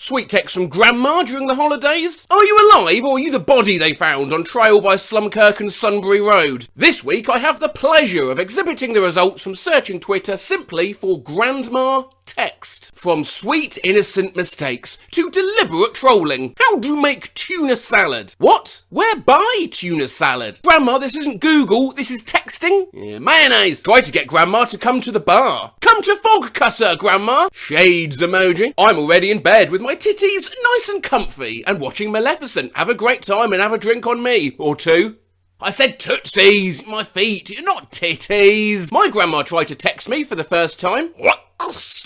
Sweet text from Grandma during the holidays. Are you alive or are you the body they found on trial by Slumkirk and Sunbury Road? This week I have the pleasure of exhibiting the results from searching Twitter simply for Grandma text. From sweet innocent mistakes to deliberate trolling. How do you make tuna salad? What? Where buy tuna salad? Grandma, this isn't Google, this is texting. Yeah, mayonnaise. Try to get Grandma to come to the bar. Come to Fog Cutter, Grandma. Shades emoji. I'm already in bed with my titties nice and comfy and watching Maleficent. Have a great time and have a drink on me. Or two. I said tootsies, my feet, not titties. My grandma tried to text me for the first time. What?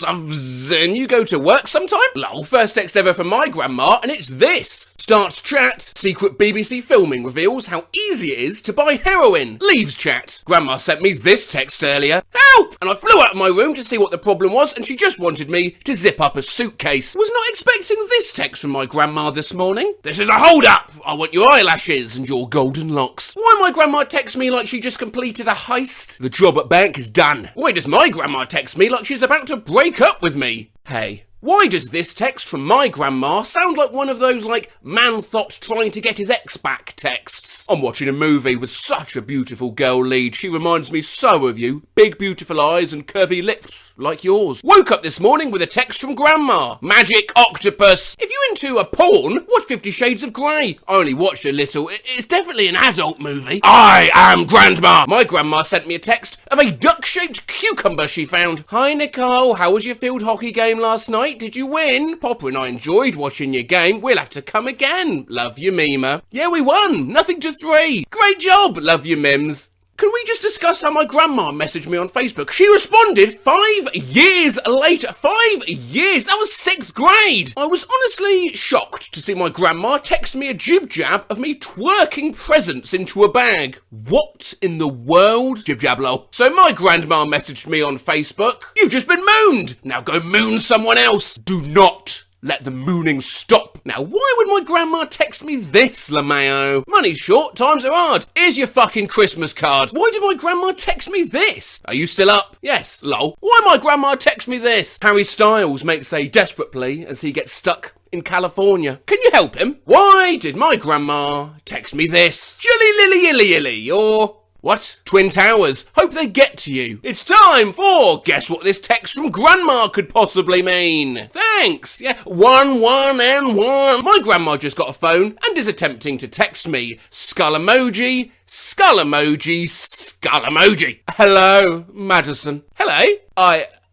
And you go to work sometime? Lol, first text ever from my grandma, and it's this. Starts chat. Secret BBC filming reveals how easy it is to buy heroin. Leaves chat. Grandma sent me this text earlier. Help! And I flew out of my room to see what the problem was, and she just wanted me to zip up a suitcase. Was not expecting this text from my grandma this morning. This is a hold-up! I want your eyelashes and your golden locks. Why my grandma text me like she just completed a heist? The job at bank is done. Why does my grandma text me like she's about to break up with me? Hey. Why does this text from my grandma sound like one of those, man-thops trying to get his ex back texts? I'm watching a movie with such a beautiful girl lead. She reminds me so of you. Big, beautiful eyes and curvy lips like yours. Woke up this morning with a text from Grandma. Magic octopus. If you're into a porn, watch 50 Shades of Grey. I only watched a little. It's definitely an adult movie. I am Grandma. My grandma sent me a text of a duck-shaped cucumber she found. Hi, Nicole. How was your field hockey game last night? Did you win? Popper and I enjoyed watching your game. We'll have to come again. Love you, Mima. Yeah, we won. Nothing to 3. Great job. Love you, Mims. Can we just discuss how my grandma messaged me on Facebook? She responded 5 years later. 5 years? That was 6th grade. I was honestly shocked to see my grandma text me a jib-jab of me twerking presents into a bag. What in the world? Jib-jab lol. So my grandma messaged me on Facebook. You've just been mooned. Now go moon someone else. Do not let the mooning stop. Now, why would my grandma text me this, LaMayo? Money's short, times are hard. Here's your fucking Christmas card. Why did my grandma text me this? Are you still up? Yes, lol. Why my grandma text me this? Harry Styles makes a desperate plea as he gets stuck in California. Can you help him? Why did my grandma text me this? Jilly lilly illy illy, or what? Twin Towers. Hope they get to you. It's time for Guess What This Text from Grandma Could Possibly Mean. Thanks. Yeah, 1, 1, and 1. My grandma just got a phone and is attempting to text me. Skull emoji, skull emoji, skull emoji. Hello, Madison. Hello.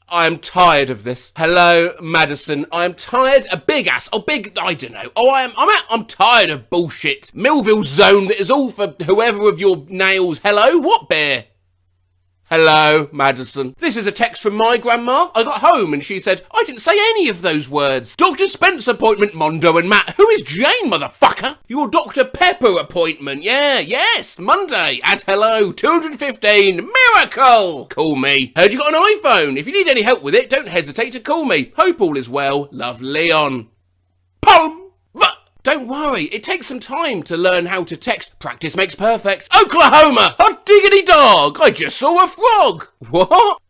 I am tired of this. Hello, Madison. I am tired. A big ass. Oh, big. I don't know. Oh, I'm tired of bullshit. Millville zone that is all for whoever of your nails. Hello? What bear? Hello, Madison. This is a text from my grandma. I got home and she said, I didn't say any of those words. Dr. Spence appointment, Mondo and Matt. Who is Jane, motherfucker? Your Dr. Pepper appointment. Yeah, yes, Monday at hello, 215. Miracle. Call me. Heard you got an iPhone. If you need any help with it, don't hesitate to call me. Hope all is well. Love, Leon. Palm. Don't worry, it takes some time to learn how to text. Practice makes perfect. Oklahoma! Hot diggity dog! I just saw a frog! What?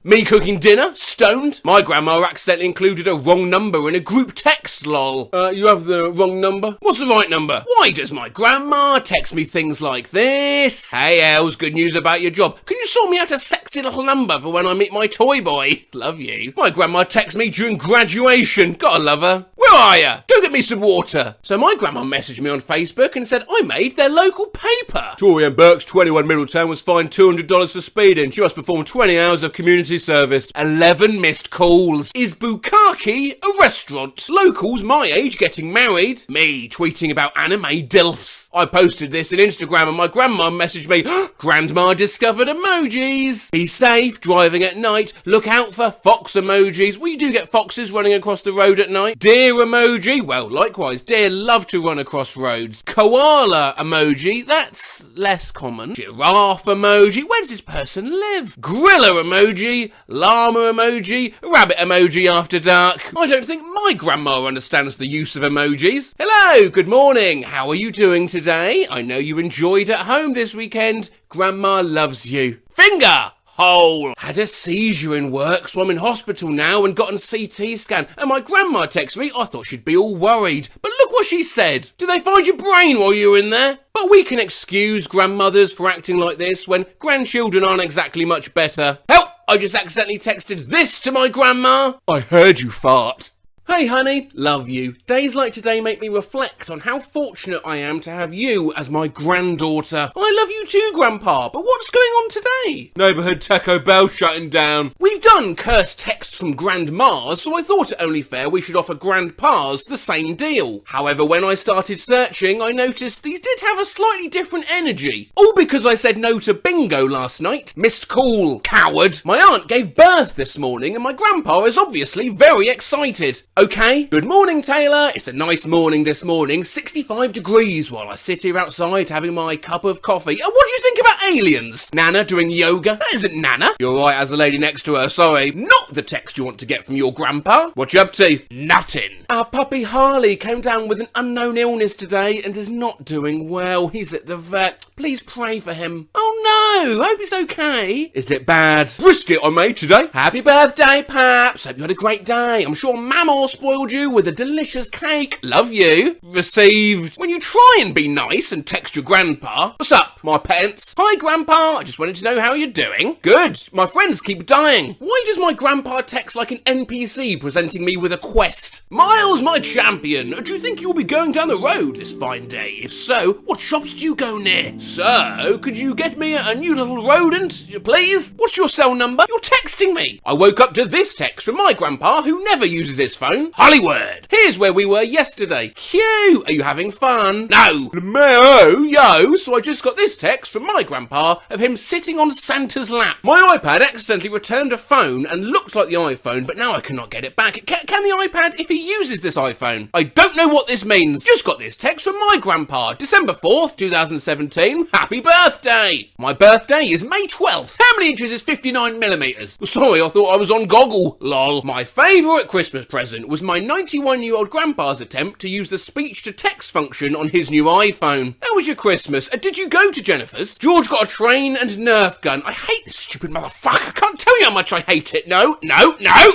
Me cooking dinner, stoned. My grandma accidentally included a wrong number in a group text, lol. You have the wrong number? What's the right number? Why does my grandma text me things like this? Hey Els, good news about your job. Can you sort me out a sexy little number for when I meet my toy boy? Love you. My grandma texts me during graduation. Gotta love her. Where are you? Go get me some water. So my grandma messaged me on Facebook and said I made their local paper. Tori Ann Burks, 21 Middletown, was fined $200 for speeding. She must perform 20 hours of community service. 11 missed calls. Is Bukkake a restaurant? Locals my age getting married. Me tweeting about anime dilfs. I posted this on Instagram and my grandma messaged me, Grandma discovered emojis. Be safe driving at night. Look out for fox emojis. We do get foxes running across the road at night. Deer emoji. Well, likewise, deer love to run across roads. Koala emoji. That's less common. Giraffe emoji. Where does this person live? Gorilla emoji. Llama emoji. Rabbit emoji after dark. I don't think my grandma understands the use of emojis. Hello, good morning. How are you doing today? I know you enjoyed at home this weekend. Grandma loves you. Finger! hole. Had a seizure in work, so I'm in hospital now and got an CT scan. And my grandma texted me. I thought she'd be all worried. But look what she said. Did they find your brain while you were in there? But we can excuse grandmothers for acting like this when grandchildren aren't exactly much better. Help! I just accidentally texted this to my grandma. I heard you fart. Hey honey, love you. Days like today make me reflect on how fortunate I am to have you as my granddaughter. I love you too, Grandpa, but what's going on today? Neighbourhood Taco Bell shutting down. We've done cursed texts from grandmas, so I thought it only fair we should offer grandpas the same deal. However, when I started searching, I noticed these did have a slightly different energy. All because I said no to bingo last night. Missed call, coward. My aunt gave birth this morning and my grandpa is obviously very excited. Okay, good morning Taylor. It's a nice morning this morning, 65 degrees while I sit here outside having my cup of coffee. What do you think about aliens? Nana doing yoga? That isn't Nana. You're right, as a lady next to her, sorry. Not the text you want to get from your grandpa. What you up to? Nothing. Our puppy Harley came down with an unknown illness today and is not doing well. He's at the vet. Please pray for him. Oh no, hope he's okay. Is it bad? Brisket I made today. Happy birthday, Paps. Hope you had a great day. I'm sure Mama spoiled you with a delicious cake. Love you. Received. When you try and be nice and text your grandpa. What's up, my pants? Hi, Grandpa. I just wanted to know how you're doing. Good. My friends keep dying. Why does my grandpa text like an NPC presenting me with a quest? Miles, my champion. Do you think you'll be going down the road this fine day? If so, what shops do you go near? So, could you get me a new little rodent, please? What's your cell number? You're texting me. I woke up to this text from my grandpa who never uses his phone. Hollywood. Here's where we were yesterday. Cute. Are you having fun? No. LMAO, yo. So I just got this text from my grandpa of him sitting on Santa's lap. My iPad accidentally returned a phone and looked like the iPhone, but now I cannot get it back. Can the iPad if he uses this iPhone? I don't know what this means. Just got this text from my grandpa. December 4th, 2017. Happy birthday. My birthday is May 12th. How many inches is 59 millimeters? Sorry, I thought I was on Goggle. Lol. My favourite Christmas present was my 91-year-old grandpa's attempt to use the speech-to-text function on his new iPhone. How was your Christmas? Did you go to Jennifer's? George got a train and Nerf gun. I hate this stupid motherfucker. I can't tell you how much I hate it. No.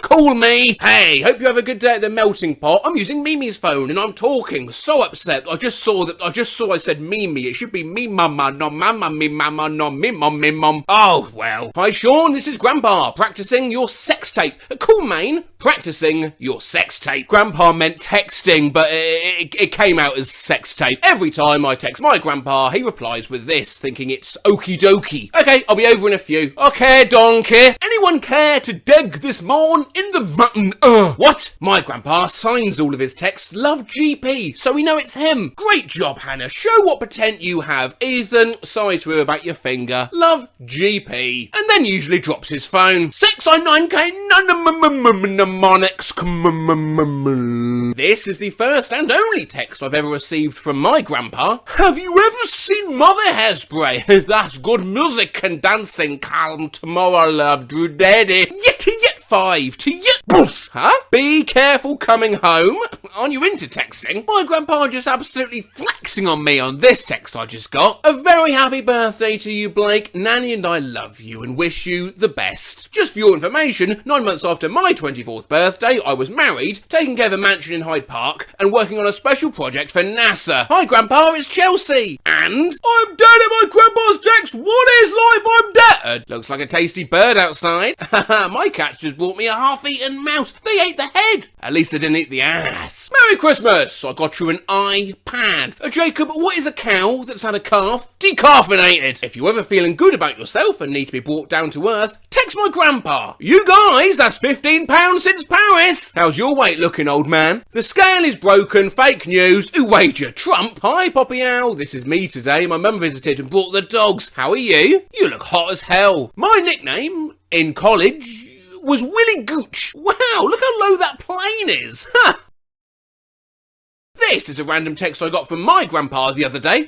Call me. Hey, hope you have a good day at the melting pot. I'm using Mimi's phone and I'm talking. So upset. I just saw I said Mimi. It should be me mama, no mama, me mama, no me mom, me mom. Oh, well. Hi, Sean. This is Grandpa practicing your sex tape. Cool, Maine. Practicing your sex tape. Grandpa meant texting, but it came out as sex tape. Every time I text my grandpa, he replies with this, thinking it's okie dokie. Okay, I'll be over in a few. Okay, donkey. Anyone care to dig this morn in the mutton? What? My grandpa signs all of his texts Love GP, so we know it's him. Great job, Hannah. Show what pretend you have. Ethan, sorry to hear about your finger. Love GP. And then usually drops his phone. 609K mnemonics. This is the first and only text I've ever received from my grandpa. Have you ever seen Mother Hairspray? That's good music and dancing. Calm tomorrow, love. Drew Daddy. Yet 5 to yet. Huh? Be careful coming home. Aren't you into texting? My grandpa just absolutely flexing on me on this text I just got. A very happy birthday to you, Blake. Nanny and I love you and wish you the best. Just for your information, 9 months after my 24th birthday, I was married, taking care of a mansion in Hyde Park, and working on a special project for NASA. Hi, Grandpa, it's Chelsea. And I'm dead at my grandpa's text. What is life? I'm dead. Looks like a tasty bird outside. My cat just brought me a half-eaten mouse. They ate the head. At least they didn't eat the ass. Merry Christmas. I got you an iPad. Jacob, what is a cow that's had a calf? Decaffeinated. If you're ever feeling good about yourself and need to be brought down to earth, text my grandpa. You guys, that's £15 since Paris. How's your weight looking, old man? The scale is broken. Fake news. Who wager? Trump. Hi, Poppy Owl. This is me today. My mum visited and brought the dogs. How are you? You look hot as hell. My nickname in college was Willy Gooch. Wow, look how low that plane is. Ha! This is a random text I got from my grandpa the other day.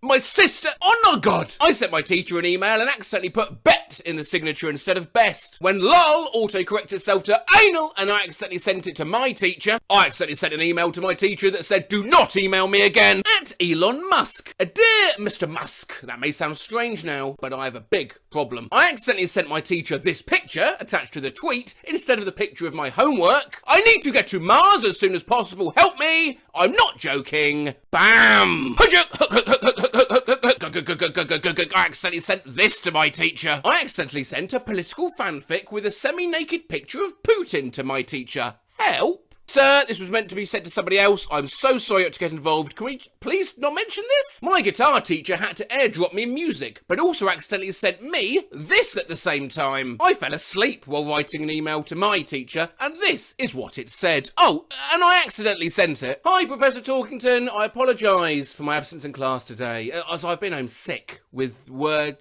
My sister! Oh my god! I sent my teacher an email and accidentally put bet in the signature instead of best. When lol autocorrects itself to anal and I accidentally sent it to my teacher, I accidentally sent an email to my teacher that said do not email me again. At Elon Musk. Dear Mr. Musk, that may sound strange now, but I have a big problem. I accidentally sent my teacher this picture attached to the tweet instead of the picture of my homework. I need to get to Mars as soon as possible. Help me! I'm not joking. Bam! I accidentally sent this to my teacher. I accidentally sent a political fanfic with a semi-naked picture of Putin to my teacher. Help! Sir, this was meant to be sent to somebody else. I'm so sorry to get involved. Can we please not mention this? My guitar teacher had to airdrop me music, but also accidentally sent me this at the same time. I fell asleep while writing an email to my teacher, and this is what it said. Oh, and I accidentally sent it. Hi, Professor Talkington. I apologise for my absence in class today, as I've been home sick with work.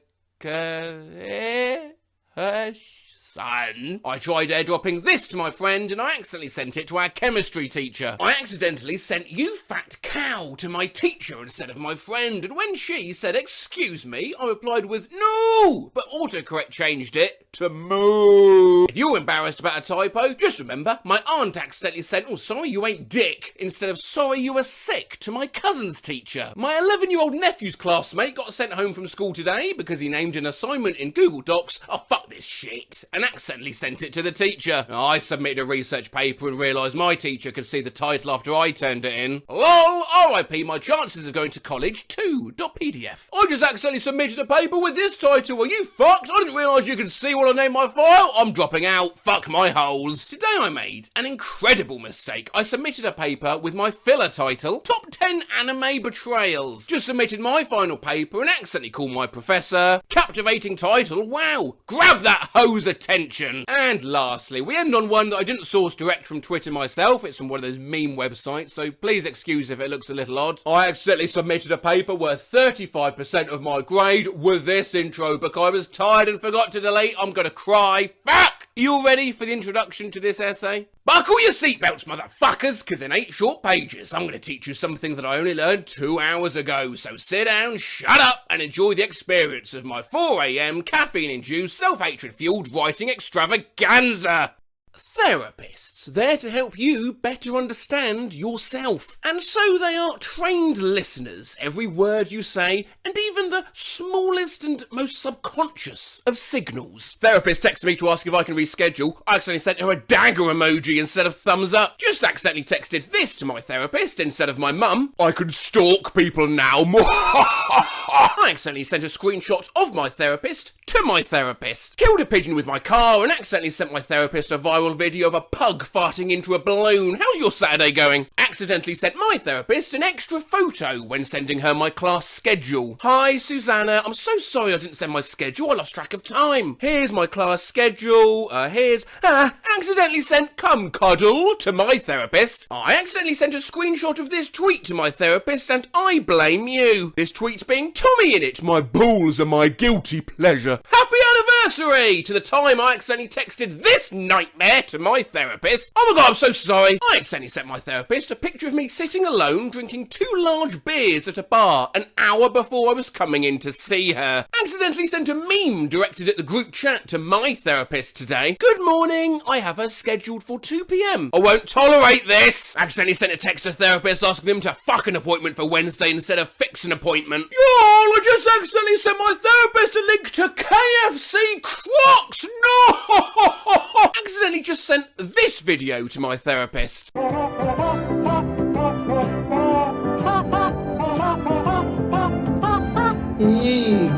Son. I tried airdropping this to my friend and I accidentally sent it to our chemistry teacher. I accidentally sent you fat cow to my teacher instead of my friend, and when she said excuse me, I replied with no, but autocorrect changed it to moo. If you're embarrassed about a typo, just remember my aunt accidentally sent oh sorry you ain't dick instead of sorry you were sick to my cousin's teacher. My 11-year-old nephew's classmate got sent home from school today because he named an assignment in Google Docs, oh fuck this shit, and accidentally sent it to the teacher. I submitted a research paper and realised my teacher could see the title after I turned it in. LOL, RIP my chances of going to college too.pdf. I just accidentally submitted a paper with this title. Are you fucked? I didn't realise you could see what I named my file. I'm dropping out. Fuck my holes. Today I made an incredible mistake. I submitted a paper with my filler title, Top 10 Anime Betrayals. Just submitted my final paper and accidentally called my professor. Captivating title, wow. Grab that hose attention. And lastly, we end on one that I didn't source direct from Twitter myself. It's from one of those meme websites, so please excuse if it looks a little odd. I accidentally submitted a paper worth 35% of my grade with this intro because I was tired and forgot to delete. I'm gonna cry. Fuck! You all ready for the introduction to this essay? Buckle your seatbelts, motherfuckers, because in 8 short pages, I'm going to teach you something that I only learned 2 hours ago. So sit down, shut up, and enjoy the experience of my 4 AM caffeine-induced, self-hatred-fueled writing extravaganza. Therapists, there to help you better understand yourself. And so they are trained listeners, every word you say, and even the smallest and most subconscious of signals. Therapist texted me to ask if I can reschedule. I accidentally sent her a dagger emoji instead of thumbs up. Just accidentally texted this to my therapist instead of my mum. I can stalk people now. I accidentally sent a screenshot of my therapist to my therapist. Killed a pigeon with my car and accidentally sent my therapist a viral video of a pug farting into a balloon. How's your Saturday going? Accidentally sent my therapist an extra photo when sending her my class schedule. Hi Susanna, I'm so sorry I didn't send my schedule, I lost track of time. Here's my class schedule, accidentally sent come cuddle to my therapist. I accidentally sent a screenshot of this tweet to my therapist and I blame you. This tweet's being Tommy in it, my balls are my guilty pleasure. Happy anniversary to the time I accidentally texted this nightmare to my therapist. Oh my god, I'm so sorry. I accidentally sent my therapist a picture of me sitting alone drinking 2 large beers at a bar an hour before I was coming in to see her. Accidentally sent a meme directed at the group chat to my therapist today. Good morning, I have her scheduled for 2 PM. I won't tolerate this. Accidentally sent a text to therapist asking them to fuck an appointment for Wednesday instead of fix an appointment. Y'all, I just accidentally sent my therapist a link to KFC Crocs. No! Accidentally just sent this video to my therapist.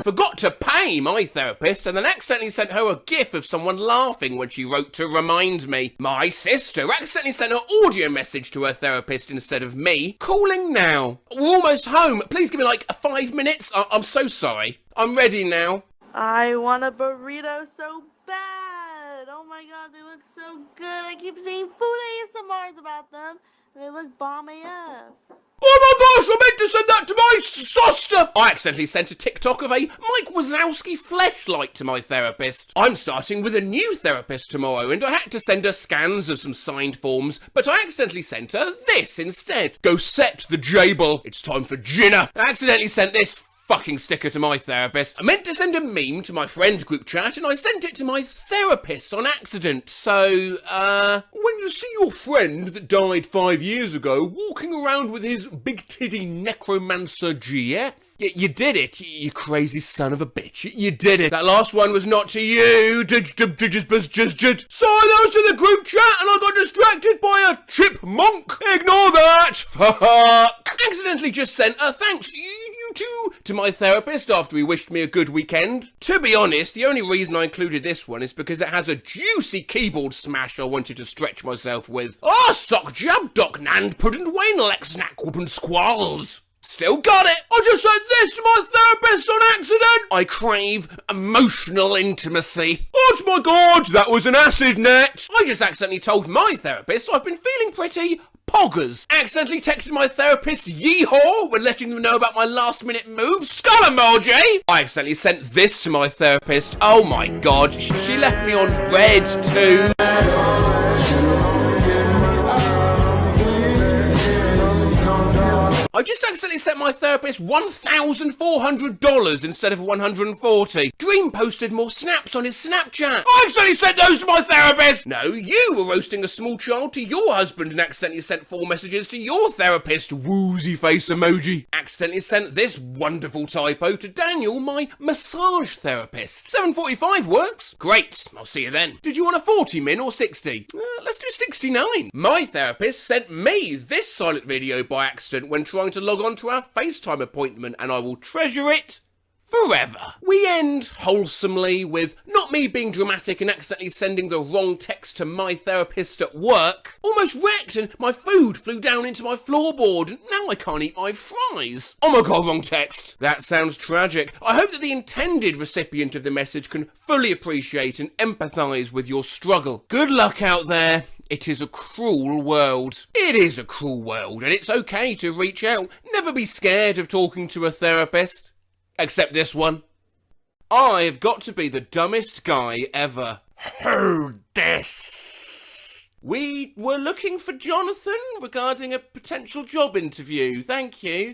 Forgot to pay my therapist and then accidentally sent her a gif of someone laughing when she wrote to remind me. My sister accidentally sent an audio message to her therapist instead of me. Calling now. We're almost home. Please give me like 5 minutes. I'm so sorry. I'm ready now. I want a burrito so bad. Oh my god, they look so good. I keep seeing food ASMRs about them. They look bomb AF. Oh my gosh, I meant to send that to my sister! I accidentally sent a TikTok of a Mike Wazowski fleshlight to my therapist. I'm starting with a new therapist tomorrow and I had to send her scans of some signed forms, but I accidentally sent her this instead. Go set the Jable. It's time for dinner. I accidentally sent this fucking sticker to my therapist. I meant to send a meme to my friend group chat and I sent it to my therapist on accident. So, when you see your friend that died 5 years ago walking around with his big titty necromancer GF, you did it, you crazy son of a bitch. You did it. That last one was not to you. Sorry, that was to the group chat and I got distracted by a chipmunk. Ignore that. Fuck. Accidentally just sent a thanks you too to my therapist after he wished me a good weekend. To be honest, the only reason I included this one is because it has a juicy keyboard smash I wanted to stretch myself with. Sock jab doc nand puddin' Wayne lex snack whoopin' squalls. Still got it! I just sent this to my therapist on accident! I crave emotional intimacy. Oh my god, that was an acid net! I just accidentally told my therapist I've been feeling pretty poggers. Accidentally texted my therapist yeehaw when letting them know about my last minute move. Skull emoji! I accidentally sent this to my therapist. Oh my god, she left me on red too. I just accidentally sent my therapist $1,400 instead of $140. Dream posted more snaps on his Snapchat. I accidentally sent those to my therapist! No, you were roasting a small child to your husband and accidentally sent 4 messages to your therapist. Woozy face emoji. Accidentally sent this wonderful typo to Daniel, my massage therapist. 7:45 works. Great, I'll see you then. Did you want a 40 min or 60? Let's do 69. My therapist sent me this silent video by accident when trying to log on to our FaceTime appointment, and I will treasure it forever. We end wholesomely with not me being dramatic and accidentally sending the wrong text to my therapist at work. Almost wrecked and my food flew down into my floorboard and now I can't eat my fries. Oh my god, wrong text. That sounds tragic. I hope that the intended recipient of the message can fully appreciate and empathise with your struggle. Good luck out there. It is a cruel world. It is a cruel world, and it's okay to reach out. Never be scared of talking to a therapist. Except this one. I've got to be the dumbest guy ever. Who this? We were looking for Jonathan regarding a potential job interview. Thank you.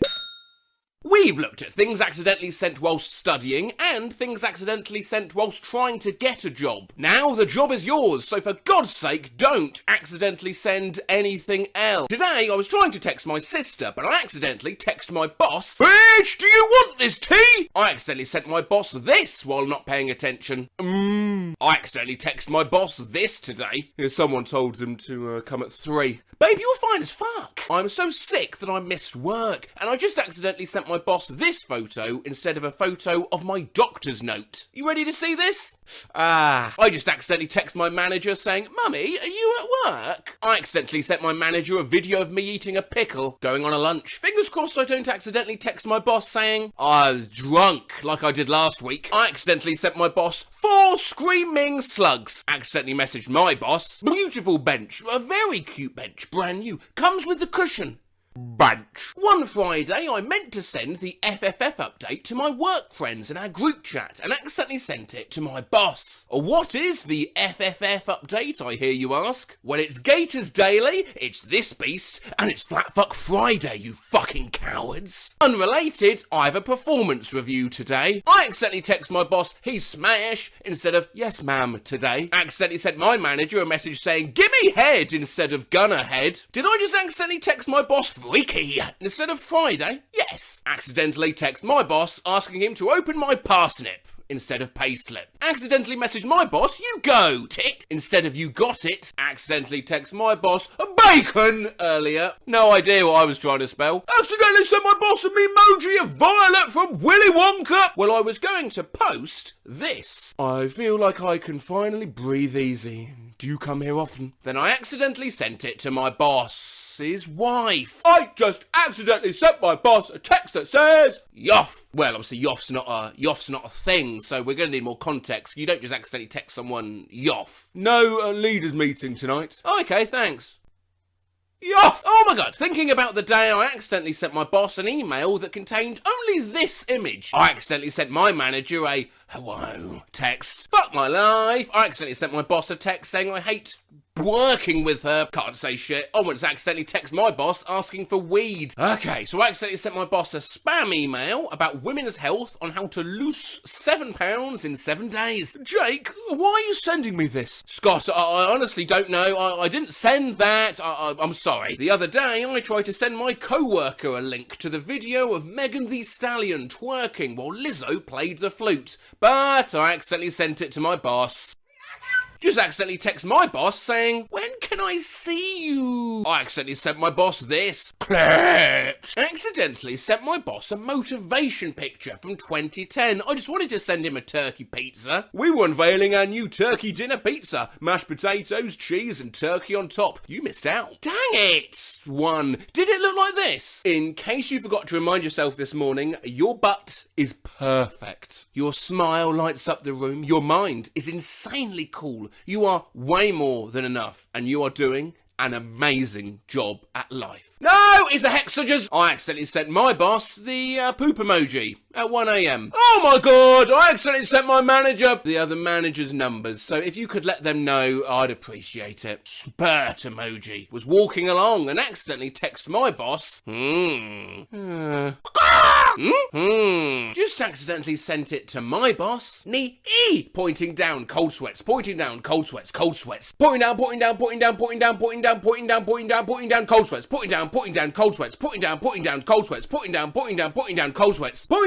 We've looked at things accidentally sent whilst studying and things accidentally sent whilst trying to get a job. Now the job is yours, so for God's sake, don't accidentally send anything else. Today I was trying to text my sister, but I accidentally texted my boss. Bitch, do you want this tea? I accidentally sent my boss this while not paying attention. I accidentally texted my boss this today. Someone told them to come at 3. Babe, you're fine as fuck. I'm so sick that I missed work, and I just accidentally sent my boss this photo instead of a photo of my doctor's note. You ready to see this? I just accidentally text my manager saying, Mummy, are you at work? I accidentally sent my manager a video of me eating a pickle, going on a lunch. Fingers crossed I don't accidentally text my boss saying, I was drunk, like I did last week. I accidentally sent my boss 4 screaming slugs. Accidentally messaged my boss, beautiful bench, a very cute bench, brand new, comes with the cushion. Bunch. One Friday, I meant to send the FFF update to my work friends in our group chat and accidentally sent it to my boss. What is the FFF update, I hear you ask? Well, it's Gators Daily, it's this beast, and it's Flatfuck Friday, you fucking cowards. Unrelated, I have a performance review today. I accidentally text my boss, he's smash, instead of yes ma'am today. Accidentally sent my manager a message saying, gimme head instead of gunner head. Did I just accidentally text my boss Freaky instead of Friday? Yes. Accidentally text my boss asking him to open my parsnip instead of payslip. Accidentally message my boss, you go, tit, instead of you got it. Accidentally text my boss, bacon, earlier. No idea what I was trying to spell. Accidentally sent my boss an emoji of Violet from Willy Wonka. Well, I was going to post this. I feel like I can finally breathe easy. Do you come here often? Then I accidentally sent it to my boss. His wife. I just accidentally sent my boss a text that says yoff. Well, obviously yoff's not a thing, so we're going to need more context. You don't just accidentally text someone yoff. No leaders meeting tonight. Okay, thanks. Yoff! Oh my god! Thinking about the day I accidentally sent my boss an email that contained only this image. I accidentally sent my manager a hello text. Fuck my life. I accidentally sent my boss a text saying I hate working with her. Can't say shit. I once accidentally text my boss asking for weed. Okay, so I accidentally sent my boss a spam email about women's health on how to lose 7 pounds in 7 days. Jake, why are you sending me this? Scott, I honestly don't know. I didn't send that. I'm sorry. The other day, I tried to send my co-worker a link to the video of Megan Thee Stallion twerking while Lizzo played the flute, but I accidentally sent it to my boss. Just accidentally text my boss saying, when can I see you? I accidentally sent my boss this. Clutch. Accidentally sent my boss a motivation picture from 2010. I just wanted to send him a turkey pizza. We were unveiling our new turkey dinner pizza. Mashed potatoes, cheese and turkey on top. You missed out. Dang it! 1. Did it look like this? In case you forgot to remind yourself this morning, your butt is perfect. Your smile lights up the room. Your mind is insanely cool. You are way more than enough, and you are doing an amazing job at life. No, it's a hexagers. I accidentally sent my boss the poop emoji at 1 AM. Oh my god, I accidentally sent my manager the other manager's numbers, so if you could let them know, I'd appreciate it. Spurt emoji. Was walking along and accidentally text my boss. Just accidentally sent it to my boss. Pointing down, cold sweats, pointing down, cold sweats, cold sweats. Pointing down, pointing down, pointing down, pointing down, pointing down, pointing down, pointing down, pointing down, cold sweats, pointing down, cold sweats, pointing down, cold sweats, pointing down, cold sweats, pointing down, cold sweats,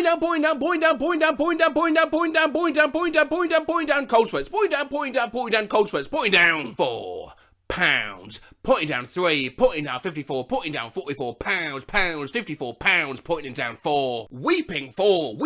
pointing down, cold sweats, pointing down 4 pounds, pointing down 3, pointing down 54, pointing down 44 pounds, 54 pounds, pointing down 4, weeping 4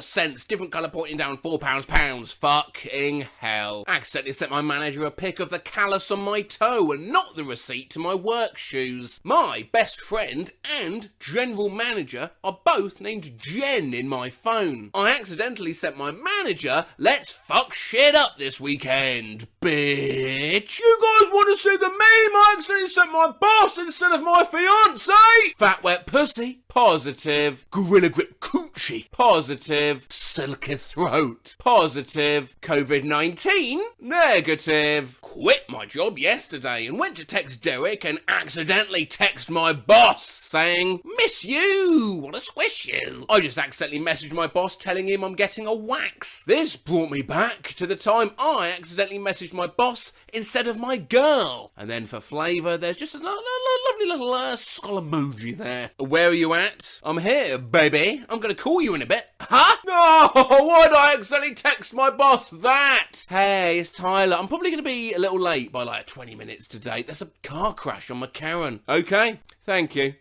cents, different colour pointing down 4 pounds, fucking hell. Accidentally sent my manager a pic of the callus on my toe and not the receipt to my work shoes. My best friend and general manager are both named Jen in my phone. I accidentally sent my manager, let's fuck shit up this weekend, bitch. You guys want to see the meme? I accidentally sent my boss instead of my fiancé. Fat wet pussy, positive. Gorilla grip coochie, positive. Silky throat, positive. COVID-19, negative. Quit my job yesterday and went to text Derek and accidentally text my boss saying, miss you, wanna squish you. I just accidentally messaged my boss telling him I'm getting a wax. This brought me back to the time I accidentally messaged my boss instead of my girl. And then for flavour, there's just a lovely little skull emoji there. Where are you at? I'm here, baby. I'm gonna call you in a bit. Huh? No, why'd I accidentally text my boss that? Hey, it's Tyler. I'm probably gonna be a little late by like 20 minutes today. There's a car crash on McCarran. Okay, thank you.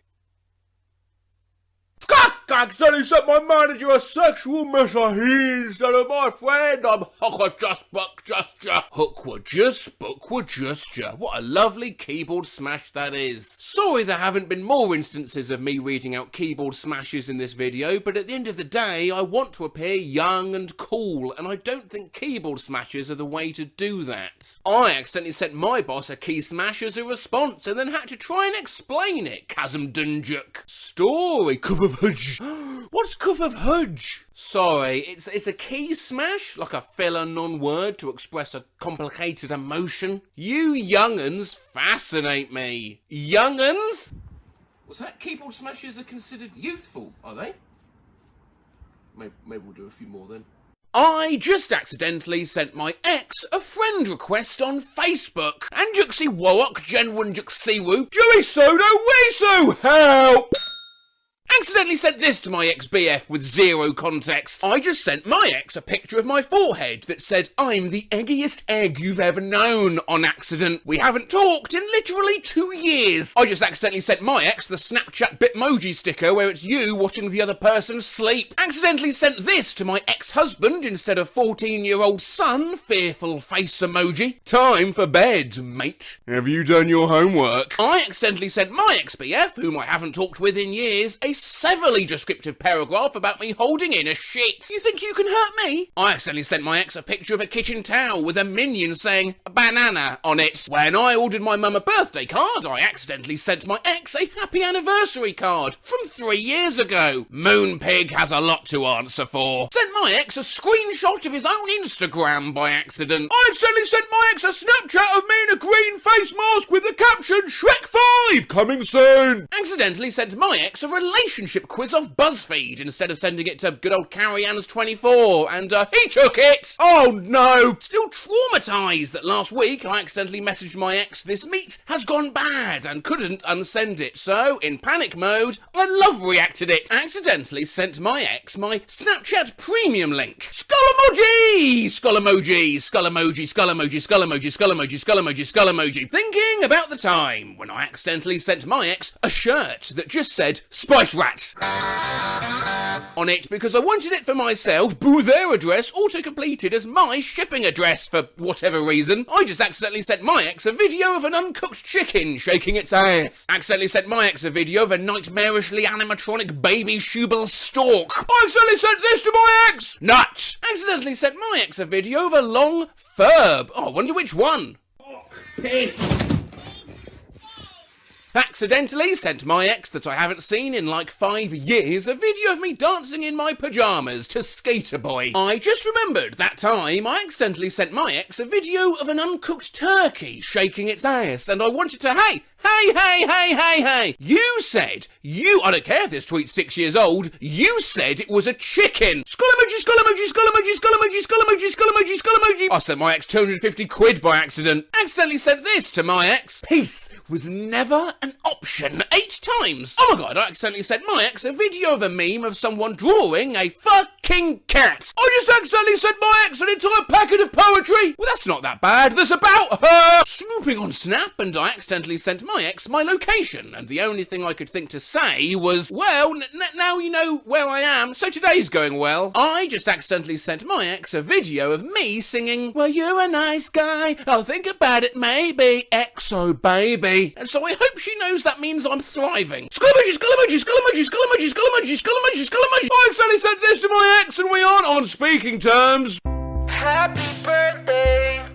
I accidentally sent my manager a sexual message instead of my friend. I'm Hookwa-just-gesture. What a lovely keyboard smash that is. Sorry there haven't been more instances of me reading out keyboard smashes in this video, but at the end of the day, I want to appear young and cool, and I don't think keyboard smashes are the way to do that. I accidentally sent my boss a key smash as a response, and then had to try and explain it. Kazım Dunjuk. Story. What's cuff of hudge? Sorry, it's a key smash, like a filler non-word to express a complicated emotion. You young'uns fascinate me. Young'uns? What's that? Keyboard smashes are considered youthful, are they? Maybe we'll do a few more then. I just accidentally sent my ex a friend request on Facebook. Anjuxi Warok Genwunjuxiwu Jui Soda Wisu Help! Accidentally sent this to my ex-BF with zero context. I just sent my ex a picture of my forehead that said, I'm the eggiest egg you've ever known, on accident. We haven't talked in literally 2 years. I just accidentally sent my ex the Snapchat Bitmoji sticker where it's you watching the other person sleep. Accidentally sent this to my ex-husband instead of 14-year-old son, fearful face emoji. Time for bed, mate. Have you done your homework? I accidentally sent my ex-BF, whom I haven't talked with in years, a severely descriptive paragraph about me holding in a shit. You think you can hurt me? I accidentally sent my ex a picture of a kitchen towel with a minion saying banana on it. When I ordered my mum a birthday card, I accidentally sent my ex a happy anniversary card from 3 years ago. Moonpig has a lot to answer for. Sent my ex a screenshot of his own Instagram by accident. I accidentally sent my ex a Snapchat of me in a green face mask with the caption Shrek 5 coming soon. Accidentally sent my ex a relationship quiz off BuzzFeed instead of sending it to good old Carrie Ann's 24, and he took it. Oh no. Still traumatised that last week I accidentally messaged my ex this meat has gone bad and couldn't unsend it, so in panic mode I love reacted it. Accidentally sent my ex my Snapchat premium link. Skull emoji! Skull emoji! Skull emoji! Skull emoji! Skull emoji! Skull emoji! Skull emoji! Skull emoji! Thinking about the time when I accidentally sent my ex a shirt that just said Spice Rat on it because I wanted it for myself, but their address auto-completed as my shipping address for whatever reason. I just accidentally sent my ex a video of an uncooked chicken shaking its ass. Accidentally sent my ex a video of a nightmarishly animatronic baby Schubel stork. I accidentally sent this to my ex! Nuts! Accidentally sent my ex a video of a long furb. Oh, I wonder which one. Piss! Accidentally sent my ex that I haven't seen in like 5 years a video of me dancing in my pyjamas to Skater Boy. I just remembered that time I accidentally sent my ex a video of an uncooked turkey shaking its ass, and I wanted to, hey, you said, I don't care if this tweet's 6 years old, you said it was a chicken. Skull emoji, skull emoji, skull emoji, skull emoji, skull emoji, skull emoji, skull emoji. I sent my ex 250 quid by accident. Accidentally sent this to my ex. Peace was never an option 8 times. Oh my god, I accidentally sent my ex a video of a meme of someone drawing a fucking cat. I just accidentally sent my ex an entire packet of poetry. Well, that's not that bad. That's about her. Swooping on Snap, and I accidentally sent my ex my location, and the only thing I could think to say was, well, now you know where I am, so today's going well. I just accidentally sent my ex a video of me singing, well, you're a nice guy, I'll think about it maybe, XO baby. And so I hope she knows that means I'm thriving. Skull emoji, skull emoji, skull emoji, skull emoji, skull emoji, skull emoji, skull emoji. I accidentally sent this to my ex and we aren't on speaking terms. Happy birthday,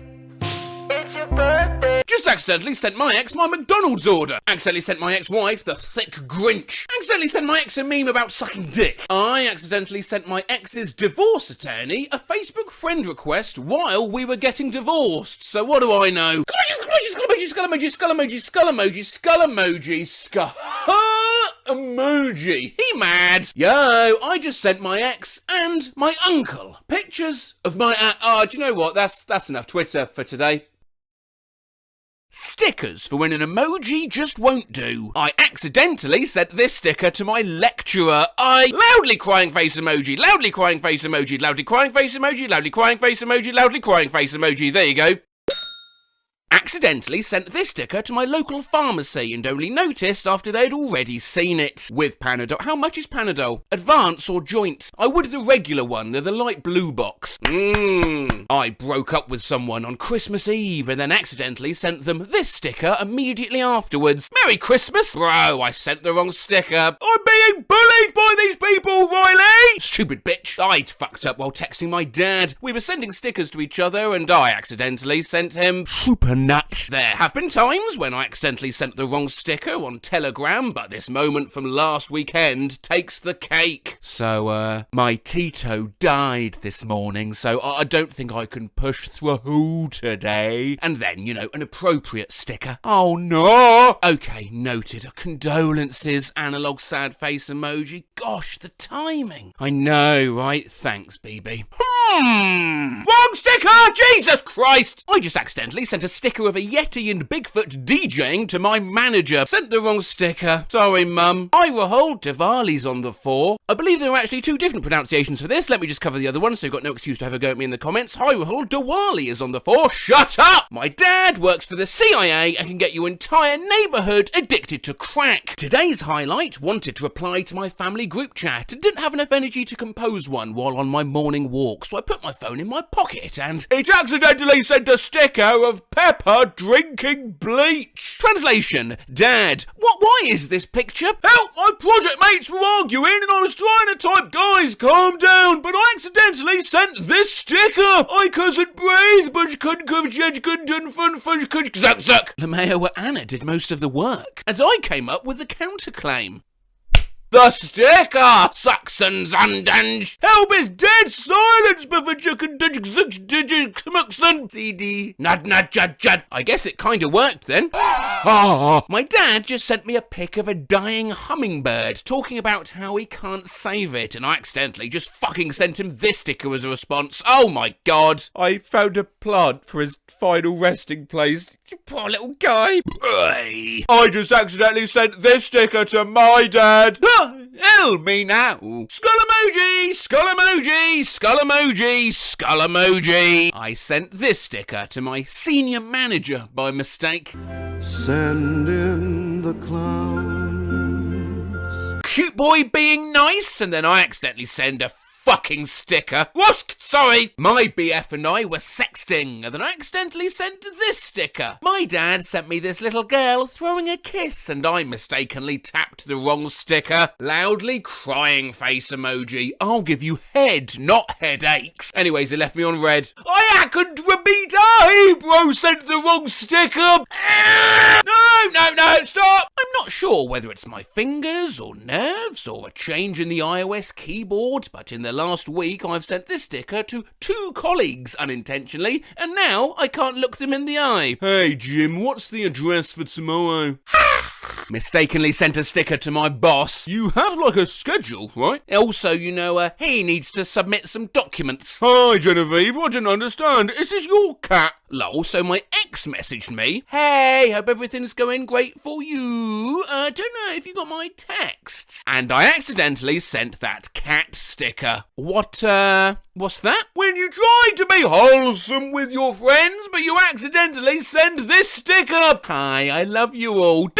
it's your birthday. Just accidentally sent my ex my McDonald's order. Accidentally sent my ex-wife the thick Grinch. Accidentally sent my ex a meme about sucking dick. I accidentally sent my ex's divorce attorney a Facebook friend request while we were getting divorced. So what do I know? Skull emoji, skull emoji, skull emoji, skull emoji, skull emoji, skull emoji. He mad? Yo, I just sent my ex and my uncle pictures of my do you know what? That's enough Twitter for today. Stickers for when an emoji just won't do. I accidentally sent this sticker to my lecturer. Loudly crying face emoji, loudly crying face emoji, loudly crying face emoji, loudly crying face emoji, loudly crying face emoji. There you go. Accidentally sent this sticker to my local pharmacy and only noticed after they'd already seen it. With Panadol. How much is Panadol? Advance or joint? I would the regular one, the light blue box. I broke up with someone on Christmas Eve and then accidentally sent them this sticker immediately afterwards. Merry Christmas! Bro, I sent the wrong sticker. I'm being bullied by these people, Riley! Stupid bitch. I'd fucked up while texting my dad. We were sending stickers to each other and I accidentally sent him super nut. There have been times when I accidentally sent the wrong sticker on Telegram, but this moment from last weekend takes the cake. So, my Tito died this morning, so I don't think I can push through today. And then, you know, an appropriate sticker. Oh no! Okay, noted. Condolences, analog sad face emoji. Gosh, the timing. I know, right? Thanks, BB. Wrong sticker! Jesus Christ! I just accidentally sent a sticker of a Yeti and Bigfoot DJing to my manager. Sent the wrong sticker. Sorry, Mum. Hi, Rahul. Diwali's on the 4. I believe there are actually 2 different pronunciations for this. Let me just cover the other one so you've got no excuse to have a go at me in the comments. Hi, Rahul. Diwali is on the 4. Shut up! My dad works for the CIA and can get your entire neighbourhood addicted to crack. Today's highlight: wanted to reply to my family group chat and didn't have enough energy to compose one while on my morning walk, so I put my phone in my pocket and it accidentally sent a sticker of Peppa drinking bleach. Translation: Dad, why is this picture? Help! My project mates were arguing and I was trying to type, guys, calm down, but I accidentally sent this sticker. I couldn't breathe, but couldn't zuck. LeMayo and Anna did most of the work, and I came up with the counterclaim. The sticker! Saxons and help is dead silence CD. Jud. I guess it kinda worked then. My dad just sent me a pic of a dying hummingbird talking about how he can't save it, and I accidentally just fucking sent him this sticker as a response. Oh my god. I found a plant for his final resting place. You poor little guy. I just accidentally sent this sticker to my dad. Help me now. Skull emoji, skull emoji, skull emoji, skull emoji. I sent this sticker to my senior manager by mistake. Send in the clowns. Cute boy being nice, and then I accidentally send a fucking sticker. What? Sorry. My BF and I were sexting, and then I accidentally sent this sticker. My dad sent me this little girl throwing a kiss, and I mistakenly tapped the wrong sticker. Loudly crying face emoji. I'll give you head, not headaches. Anyways, it left me on red. I couldn't repeat. Bro sent the wrong sticker. No, stop. I'm not sure whether it's my fingers or nerves or a change in the iOS keyboard, but in the last week I've sent this sticker to 2 colleagues unintentionally, and now I can't look them in the eye. Hey Jim, what's the address for tomorrow? Mistakenly sent a sticker to my boss. You have like a schedule, right? Also, you know, he needs to submit some documents. Hi Genevieve, I didn't understand. Is this your cat? Lol, so my ex messaged me. Hey, hope everything's going great for you. Don't know if you got my texts. And I accidentally sent that cat sticker. What's that? When you try to be wholesome with your friends, but you accidentally send this sticker. Hi, I love you all.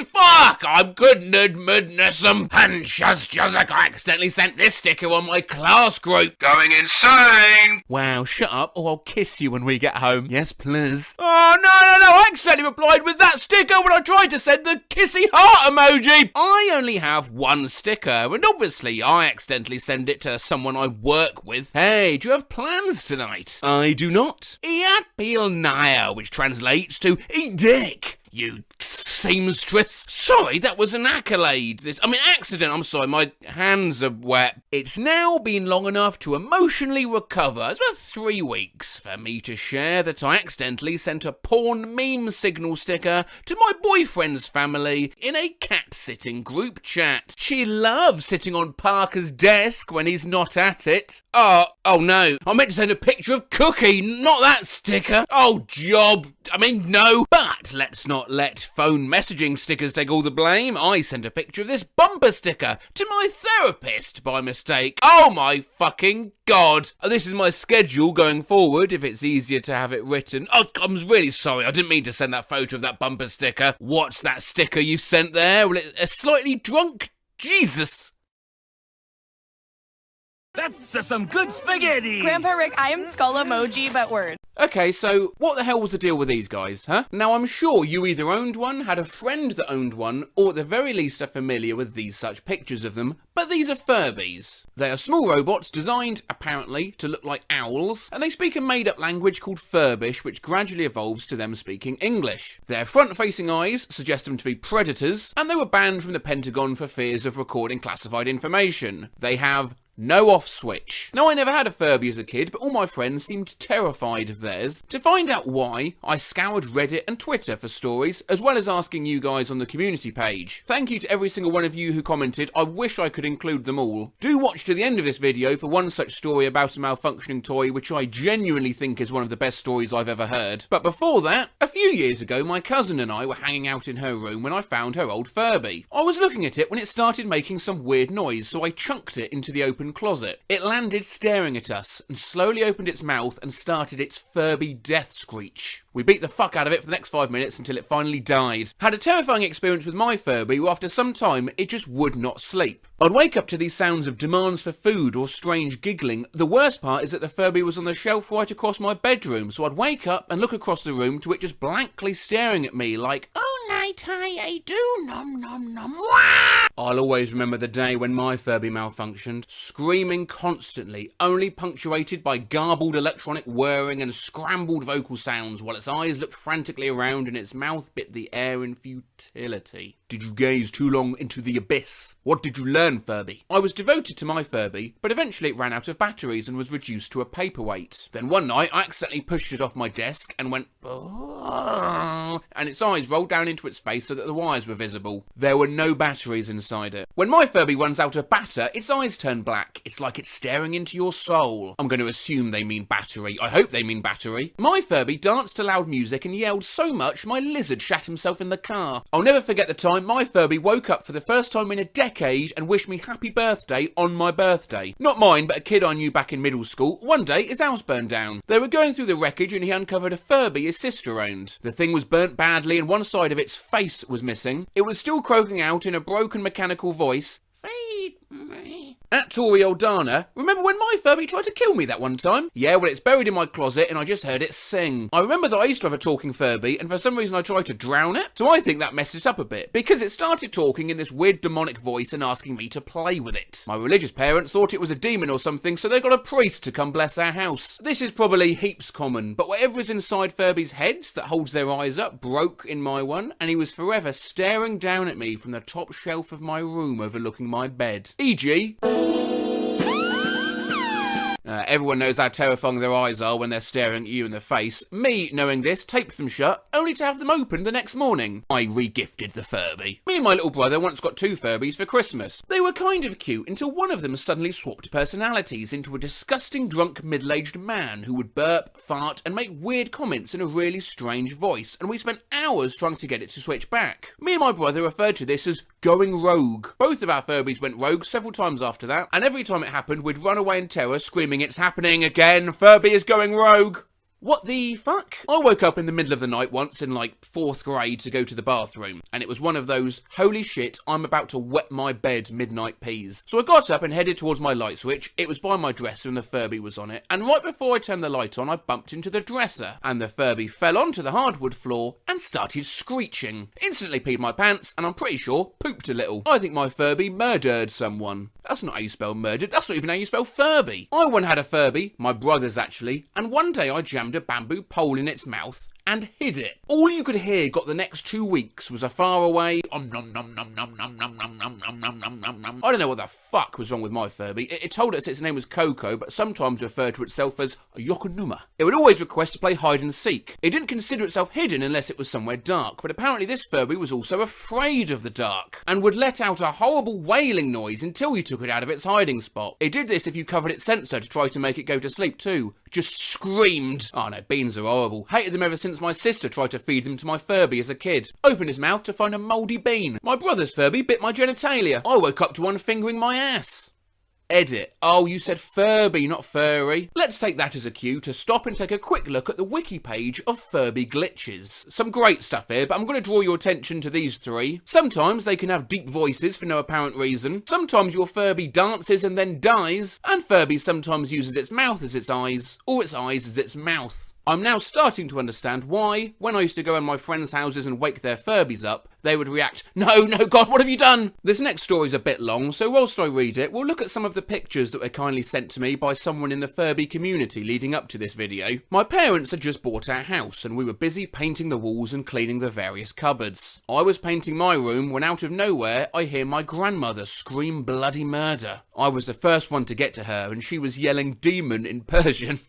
Fuck, I'm couldn't admit some I accidentally sent this sticker on my class group. Going insane. Wow, shut up or I'll kiss you when we get home. Yes, please. Oh, no, I accidentally replied with that sticker when I tried to send the kissy heart emoji. I only have one sticker, and obviously I accidentally send it to someone I work with. Hey, do you have plans tonight? I do not. Iapilnaya, which translates to eat dick. You seamstress. Sorry, that was an accolade. Accident. I'm sorry, my hands are wet. It's now been long enough to emotionally recover. It's about 3 weeks for me to share that I accidentally sent a porn meme signal sticker to my boyfriend's family in a cat-sitting group chat. She loves sitting on Parker's desk when he's not at it. Oh no. I meant to send a picture of Cookie, not that sticker. Oh, job. No. But let's not let phone messaging stickers take all the blame. I sent a picture of this bumper sticker to my therapist by mistake. Oh my fucking god. This is my schedule going forward if it's easier to have it written. Oh, I'm really sorry. I didn't mean to send that photo of that bumper sticker. What's that sticker you sent there? Well, it's a slightly drunk Jesus. That's some good spaghetti! Grandpa Rick, I am skull emoji, but word. Okay, so what the hell was the deal with these guys, huh? Now, I'm sure you either owned one, had a friend that owned one, or at the very least are familiar with these such pictures of them, but these are Furbies. They are small robots designed, apparently, to look like owls, and they speak a made-up language called Furbish, which gradually evolves to them speaking English. Their front-facing eyes suggest them to be predators, and they were banned from the Pentagon for fears of recording classified information. They have no off switch. Now, I never had a Furby as a kid, but all my friends seemed terrified of theirs. To find out why, I scoured Reddit and Twitter for stories, as well as asking you guys on the community page. Thank you to every single one of you who commented. I wish I could include them all. Do watch to the end of this video for one such story about a malfunctioning toy, which I genuinely think is one of the best stories I've ever heard. But before that, a few years ago, my cousin and I were hanging out in her room when I found her old Furby. I was looking at it when it started making some weird noise, so I chunked it into the open open closet. It landed staring at us and slowly opened its mouth and started its Furby death screech. We beat the fuck out of it for the next 5 minutes until it finally died. Had a terrifying experience with my Furby where after some time it just would not sleep. I'd wake up to these sounds of demands for food or strange giggling. The worst part is that the Furby was on the shelf right across my bedroom, so I'd wake up and look across the room to it just blankly staring at me like, "Oh night I do nom nom nom wah!" I'll always remember the day when my Furby malfunctioned, screaming constantly, only punctuated by garbled electronic whirring and scrambled vocal sounds while its eyes looked frantically around and its mouth bit the air in futility. Did you gaze too long into the abyss? What did you learn, Furby? I was devoted to my Furby, but eventually it ran out of batteries and was reduced to a paperweight. Then one night I accidentally pushed it off my desk and went, "Oh," and its eyes rolled down into its face so that the wires were visible. There were no batteries inside it. When my Furby runs out of batter, its eyes turn black. It's like it's staring into your soul. I'm going to assume they mean battery. I hope they mean battery. My Furby danced to loud music and yelled so much my lizard shat himself in the car. I'll never forget the time my Furby woke up for the first time in a decade and wished me happy birthday on my birthday. Not mine, but a kid I knew back in middle school. One day, his house burned down. They were going through the wreckage and he uncovered a Furby his sister owned. The thing was burnt badly and one side of its face was missing. It was still croaking out in a broken mechanical voice, "Feed me." At Tori Aldana, remember when my Furby tried to kill me that one time? Yeah, well, it's buried in my closet and I just heard it sing. I remember that I used to have a talking Furby and for some reason I tried to drown it, so I think that messed it up a bit, because it started talking in this weird demonic voice and asking me to play with it. My religious parents thought it was a demon or something, so they got a priest to come bless our house. This is probably heaps common, but whatever is inside Furby's heads that holds their eyes up broke in my one, and he was forever staring down at me from the top shelf of my room overlooking my bed. E.g. Everyone knows how terrifying their eyes are when they're staring at you in the face. Me, knowing this, taped them shut, only to have them open the next morning. I re-gifted the Furby. Me and my little brother once got 2 Furbies for Christmas. They were kind of cute until one of them suddenly swapped personalities into a disgusting drunk middle-aged man who would burp, fart and make weird comments in a really strange voice, and we spent hours trying to get it to switch back. Me and my brother referred to this as going rogue. Both of our Furbies went rogue several times after that, and every time it happened we'd run away in terror screaming, "It's happening again, Furby is going rogue." What the fuck? I woke up in the middle of the night once in like 4th grade to go to the bathroom, and it was one of those holy shit I'm about to wet my bed midnight peas. So I got up and headed towards my light switch. It was by my dresser and the Furby was on it, and right before I turned the light on I bumped into the dresser and the Furby fell onto the hardwood floor and started screeching. Instantly peed my pants and I'm pretty sure pooped a little. I think my Furby murdered someone. That's not how you spell murdered, that's not even how you spell Furby. I once had a Furby, my brother's actually, and one day I jammed a bamboo pole in its mouth and hid it. All you could hear got the next 2 weeks was a faraway nom nom nom nom nom nom nom nom nom nom nom nom nom nom. I don't know what the fuck was wrong with my Furby. It told us its name was Coco, but sometimes referred to itself as Yokonuma. It would always request to play hide and seek. It didn't consider itself hidden unless it was somewhere dark, but apparently this Furby was also afraid of the dark and would let out a horrible wailing noise until you took it out of its hiding spot. It did this if you covered its sensor to try to make it go to sleep too. Just screamed. Oh no, beans are horrible. Hated them ever since my sister tried to feed them to my Furby as a kid. Opened his mouth to find a mouldy bean. My brother's Furby bit my genitalia. I woke up to one fingering my ass. Edit. Oh, you said Furby, not furry. Let's take that as a cue to stop and take a quick look at the wiki page of Furby glitches. Some great stuff here, but I'm going to draw your attention to these 3. Sometimes they can have deep voices for no apparent reason. Sometimes your Furby dances and then dies. And Furby sometimes uses its mouth as its eyes, or its eyes as its mouth. I'm now starting to understand why, when I used to go in my friends' houses and wake their Furbies up, they would react, "No, no, God, what have you done?" This next story's a bit long, so whilst I read it, we'll look at some of the pictures that were kindly sent to me by someone in the Furby community leading up to this video. My parents had just bought our house, and we were busy painting the walls and cleaning the various cupboards. I was painting my room when out of nowhere, I hear my grandmother scream bloody murder. I was the first one to get to her, and she was yelling demon in Persian.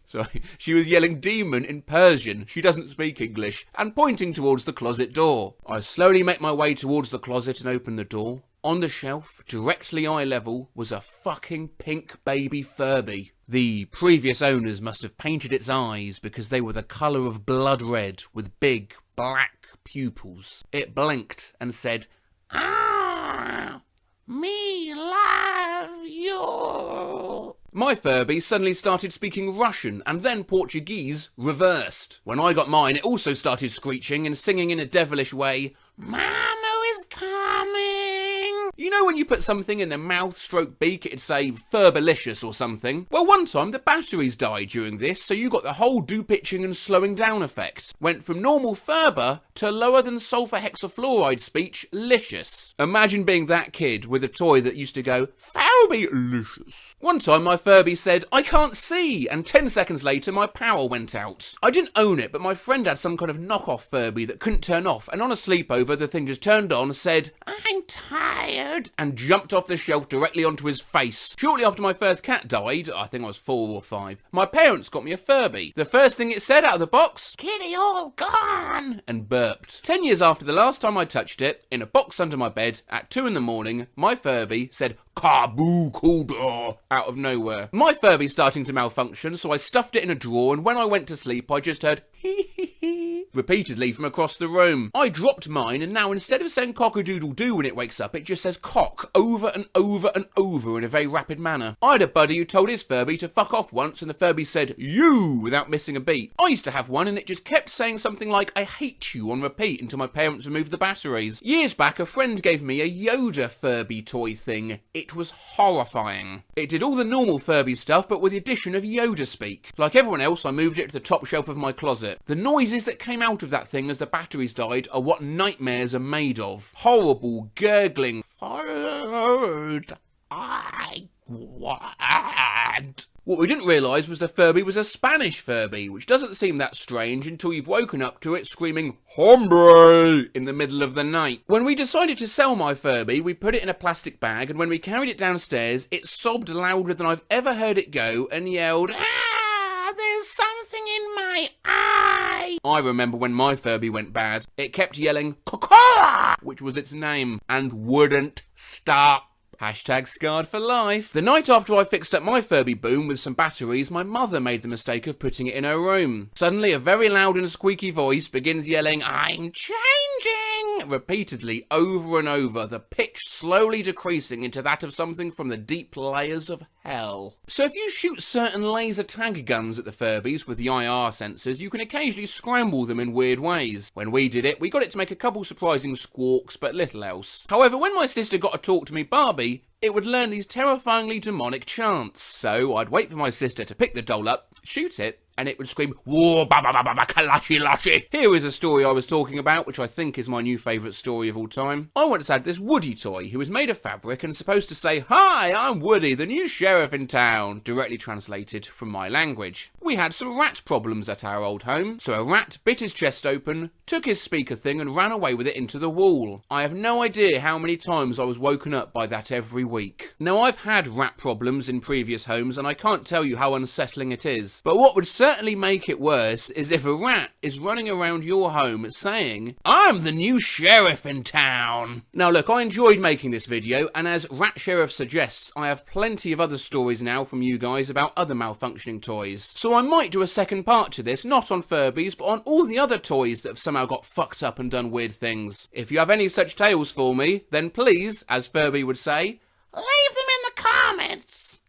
She was yelling demon in Persian. She doesn't speak English, and pointing towards the closet door. I slowly make my way towards the closet and open the door. On the shelf, directly eye level, was a fucking pink baby Furby. The previous owners must have painted its eyes because they were the colour of blood red with big black pupils. It blinked and said, "Ah, me love you." My Furby suddenly started speaking Russian and then Portuguese reversed. When I got mine, it also started screeching and singing in a devilish way, "Mama is coming." You know when you put something in the mouth/beak, it'd say Furbalicious or something? Well, one time the batteries died during this, so you got the whole do-pitching and slowing down effect. Went from normal Furber to lower than sulfur hexafluoride speech, licious. Imagine being that kid with a toy that used to go, Furby-licious. One time my Furby said, "I can't see," and 10 seconds later my power went out. I didn't own it, but my friend had some kind of knockoff Furby that couldn't turn off, and on a sleepover the thing just turned on, said, "I'm tired," and jumped off the shelf directly onto his face. Shortly after my first cat died, I think I was 4 or 5, my parents got me a Furby. The first thing it said out of the box, "Kitty all gone," and burped. 10 years after the last time I touched it, in a box under my bed, at 2 in the morning, my Furby said, "Kaboo-kuda," out of nowhere. My Furby's starting to malfunction, so I stuffed it in a drawer, and when I went to sleep, I just heard hee hee hee repeatedly from across the room. I dropped mine, and now instead of saying cock-a-doodle-doo when it wakes up, it just says cock over and over and over in a very rapid manner. I had a buddy who told his Furby to fuck off once, and the Furby said, "You," without missing a beat. I used to have one, and it just kept saying something like, "I hate you," on repeat until my parents removed the batteries. Years back, a friend gave me a Yoda Furby toy thing. It was horrifying. It did all the normal Furby stuff, but with the addition of Yoda speak. Like everyone else, I moved it to the top shelf of my closet. The noises that came out of that thing as the batteries died are what nightmares are made of. Horrible, gurgling, "Followed, I want." What we didn't realise was the Furby was a Spanish Furby, which doesn't seem that strange until you've woken up to it screaming "Hombre" in the middle of the night. When we decided to sell my Furby, we put it in a plastic bag, and when we carried it downstairs, it sobbed louder than I've ever heard it go and yelled, "Ah, there's something in my eye." I remember when my Furby went bad, it kept yelling "Cocoa," which was its name, and wouldn't stop. Hashtag scarred for life. The night after I fixed up my Furby boom with some batteries, my mother made the mistake of putting it in her room. Suddenly, a very loud and squeaky voice begins yelling, "I'm changing," repeatedly over and over, the pitch slowly decreasing into that of something from the deep layers of hell. So if you shoot certain laser tag guns at the Furbies with the IR sensors, you can occasionally scramble them in weird ways. When we did it, we got it to make a couple surprising squawks, but little else. However, when my sister got to talk to me Barbie, it would learn these terrifyingly demonic chants. So I'd wait for my sister to pick the doll up, shoot it, and it would scream, "Whoa, ba ba ba ba ba, kalashi lashi." Here is a story I was talking about, which I think is my new favourite story of all time. I once had this Woody toy who was made of fabric and supposed to say, "Hi, I'm Woody, the new sheriff in town," directly translated from my language. We had some rat problems at our old home, so a rat bit his chest open, took his speaker thing and ran away with it into the wall. I have no idea how many times I was woken up by that every week. Now, I've had rat problems in previous homes, and I can't tell you how unsettling it is. But what would certainly make it worse is if a rat is running around your home saying, "I'm the new sheriff in town." Now look, I enjoyed making this video, and as Rat Sheriff suggests, I have plenty of other stories now from you guys about other malfunctioning toys. So I might do a second part to this, not on Furbies, but on all the other toys that have somehow got fucked up and done weird things. If you have any such tales for me, then please, as Furby would say, leave them in the comments.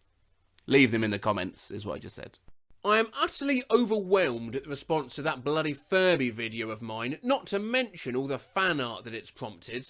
Leave them in the comments, is what I just said. I am utterly overwhelmed at the response to that bloody Furby video of mine, not to mention all the fan art that it's prompted.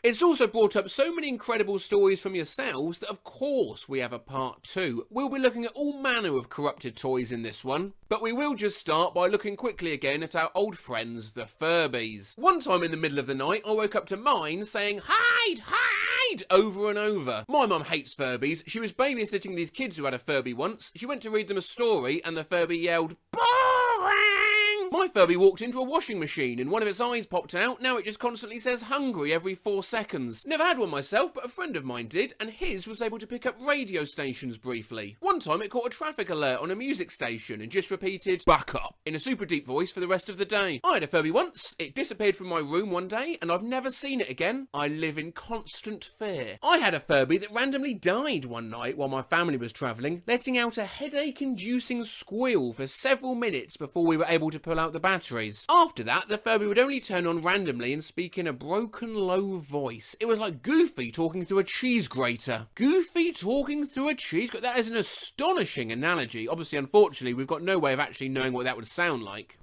It's also brought up so many incredible stories from yourselves that of course we have a part 2. We'll be looking at all manner of corrupted toys in this one, but we will just start by looking quickly again at our old friends, the Furbies. One time in the middle of the night, I woke up to mine saying, "Hide, hide," over and over. My mum hates Furbies. She was babysitting these kids who had a Furby once. She went to read them a story and the Furby yelled, "Boring!" My Furby walked into a washing machine and one of its eyes popped out. Now it just constantly says hungry every 4 seconds. Never had one myself, but a friend of mine did, and his was able to pick up radio stations briefly. One time it caught a traffic alert on a music station and just repeated, "Back up," in a super deep voice for the rest of the day. I had a Furby once. It disappeared from my room one day and I've never seen it again. I live in constant fear. I had a Furby that randomly died one night while my family was travelling, letting out a headache-inducing squeal for several minutes before we were able to pull pull out the batteries. After that, the Furby would only turn on randomly and speak in a broken, low voice. It was like Goofy talking through a cheese grater. Goofy talking through a cheese grater? That is an astonishing analogy. Obviously, unfortunately, we've got no way of actually knowing what that would sound like.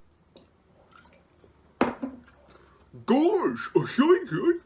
Gosh, okay.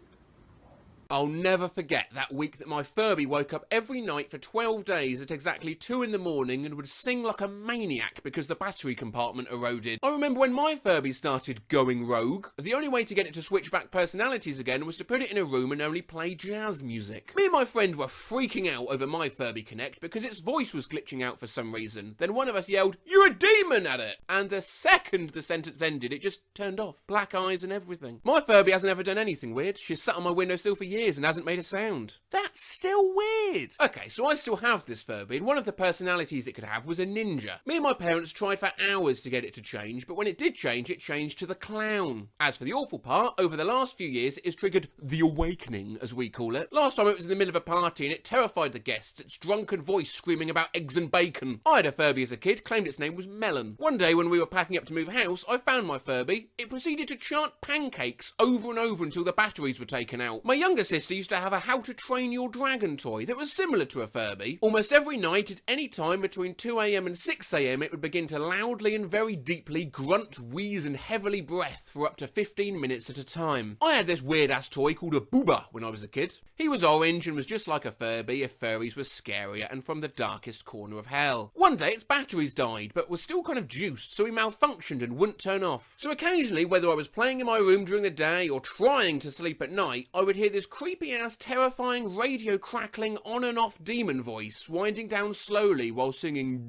I'll never forget that week that my Furby woke up every night for 12 days at exactly 2 in the morning and would sing like a maniac because the battery compartment eroded. I remember when my Furby started going rogue, the only way to get it to switch back personalities again was to put it in a room and only play jazz music. Me and my friend were freaking out over my Furby Connect because its voice was glitching out for some reason. Then one of us yelled, "You're a demon!" at it. And the second the sentence ended, it just turned off. Black eyes and everything. My Furby hasn't ever done anything weird. She's sat on my windowsill for years and hasn't made a sound. That's still weird. Okay, so I still have this Furby, and one of the personalities it could have was a ninja. Me and my parents tried for hours to get it to change, but when it did change, it changed to the clown. As for the awful part, over the last few years, it has triggered the awakening, as we call it. Last time it was in the middle of a party, and it terrified the guests, its drunken voice screaming about eggs and bacon. I had a Furby as a kid, claimed its name was Melon. One day when we were packing up to move house, I found my Furby. It proceeded to chant pancakes over and over until the batteries were taken out. My younger sister used to have a How to Train Your Dragon toy that was similar to a Furby. Almost every night at any time between 2 AM and 6 AM it would begin to loudly and very deeply grunt, wheeze and heavily breath for up to 15 minutes at a time. I had this weird ass toy called a Booba when I was a kid. He was orange and was just like a Furby if furries were scarier and from the darkest corner of hell. One day its batteries died but was still kind of juiced, so he malfunctioned and wouldn't turn off. So occasionally, whether I was playing in my room during the day or trying to sleep at night, I would hear this creepy ass terrifying radio crackling on and off demon voice winding down slowly while singing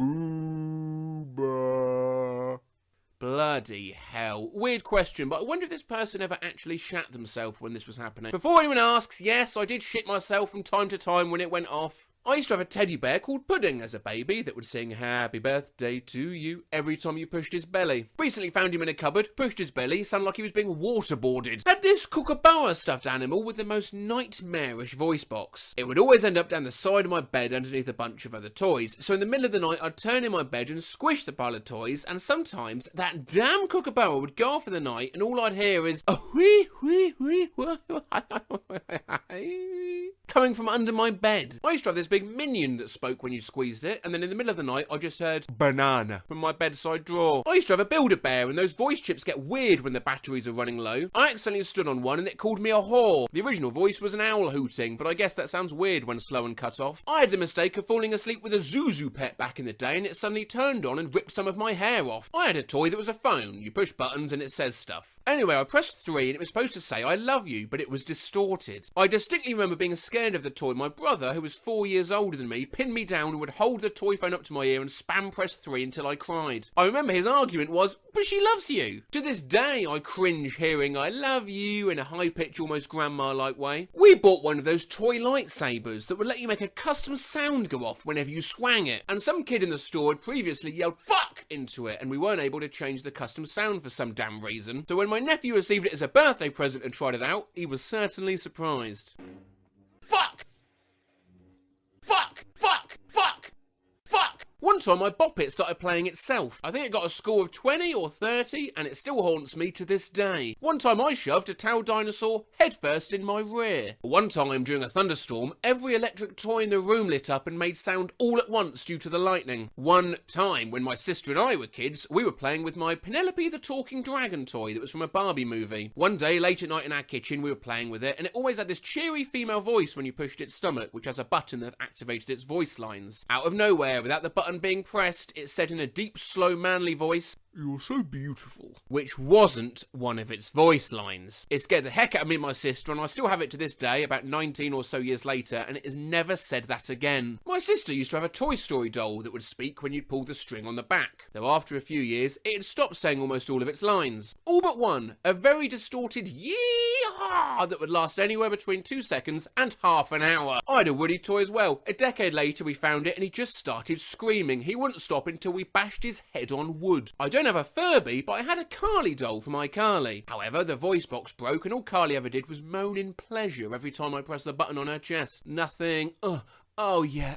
Booba. Bloody hell. Weird question, but I wonder if this person ever actually shat themselves when this was happening. Before anyone asks, yes, I did shit myself from time to time when it went off. I used to have a teddy bear called Pudding as a baby that would sing happy birthday to you every time you pushed his belly. Recently found him in a cupboard, pushed his belly, sounded like he was being waterboarded. Had this kookaburra stuffed animal with the most nightmarish voice box. It would always end up down the side of my bed underneath a bunch of other toys, so in the middle of the night I'd turn in my bed and squish the pile of toys, and sometimes that damn kookaburra would go off in the night and all I'd hear is a wee wee wee coming from under my bed. I used to have this big minion that spoke when you squeezed it, and then in the middle of the night I just heard banana from my bedside drawer. I used to have a Build-A-Bear, and those voice chips get weird when the batteries are running low. I accidentally stood on one and it called me a whore. The original voice was an owl hooting, but I guess that sounds weird when slow and cut off. I had the mistake of falling asleep with a Zuzu pet back in the day, and it suddenly turned on and ripped some of my hair off. I had a toy that was a phone. You push buttons and it says stuff. Anyway, I pressed 3 and it was supposed to say I love you, but it was distorted. I distinctly remember being scared of the toy. My brother, who was 4 years older than me, pinned me down and would hold the toy phone up to my ear and spam press 3 until I cried. I remember his argument was, but she loves you. To this day, I cringe hearing I love you in a high-pitched, almost grandma-like way. We bought one of those toy lightsabers that would let you make a custom sound go off whenever you swang it, and some kid in the store had previously yelled fuck into it, and we weren't able to change the custom sound for some damn reason. So when my nephew received it as a birthday present and tried it out, he was certainly surprised. Fuck! Fuck! Fuck! Fuck! Fuck! One time my Bop It started playing itself. I think it got a score of 20 or 30 and it still haunts me to this day. One time I shoved a towel dinosaur headfirst in my rear. One time during a thunderstorm, every electric toy in the room lit up and made sound all at once due to the lightning. One time when my sister and I were kids, we were playing with my Penelope the Talking Dragon toy that was from a Barbie movie. One day late at night in our kitchen we were playing with it and it always had this cheery female voice when you pushed its stomach, which has a button that activated its voice lines. Out of nowhere, without the button being pressed, it said in a deep, slow, manly voice, "You're so beautiful," which wasn't one of its voice lines. It scared the heck out of me and my sister, and I still have it to this day, about 19 or so years later, and it has never said that again. My sister used to have a Toy Story doll that would speak when you'd pull the string on the back, though after a few years, it had stopped saying almost all of its lines. All but one, a very distorted yee-haw that would last anywhere between 2 seconds and half an hour. I had a Woody toy as well. A decade later, we found it, and he just started screaming. He wouldn't stop until we bashed his head on wood. I don't have a Furby, but I had a Carly doll for my Carly. However, the voice box broke and all Carly ever did was moan in pleasure every time I pressed the button on her chest. Nothing Oh yeah,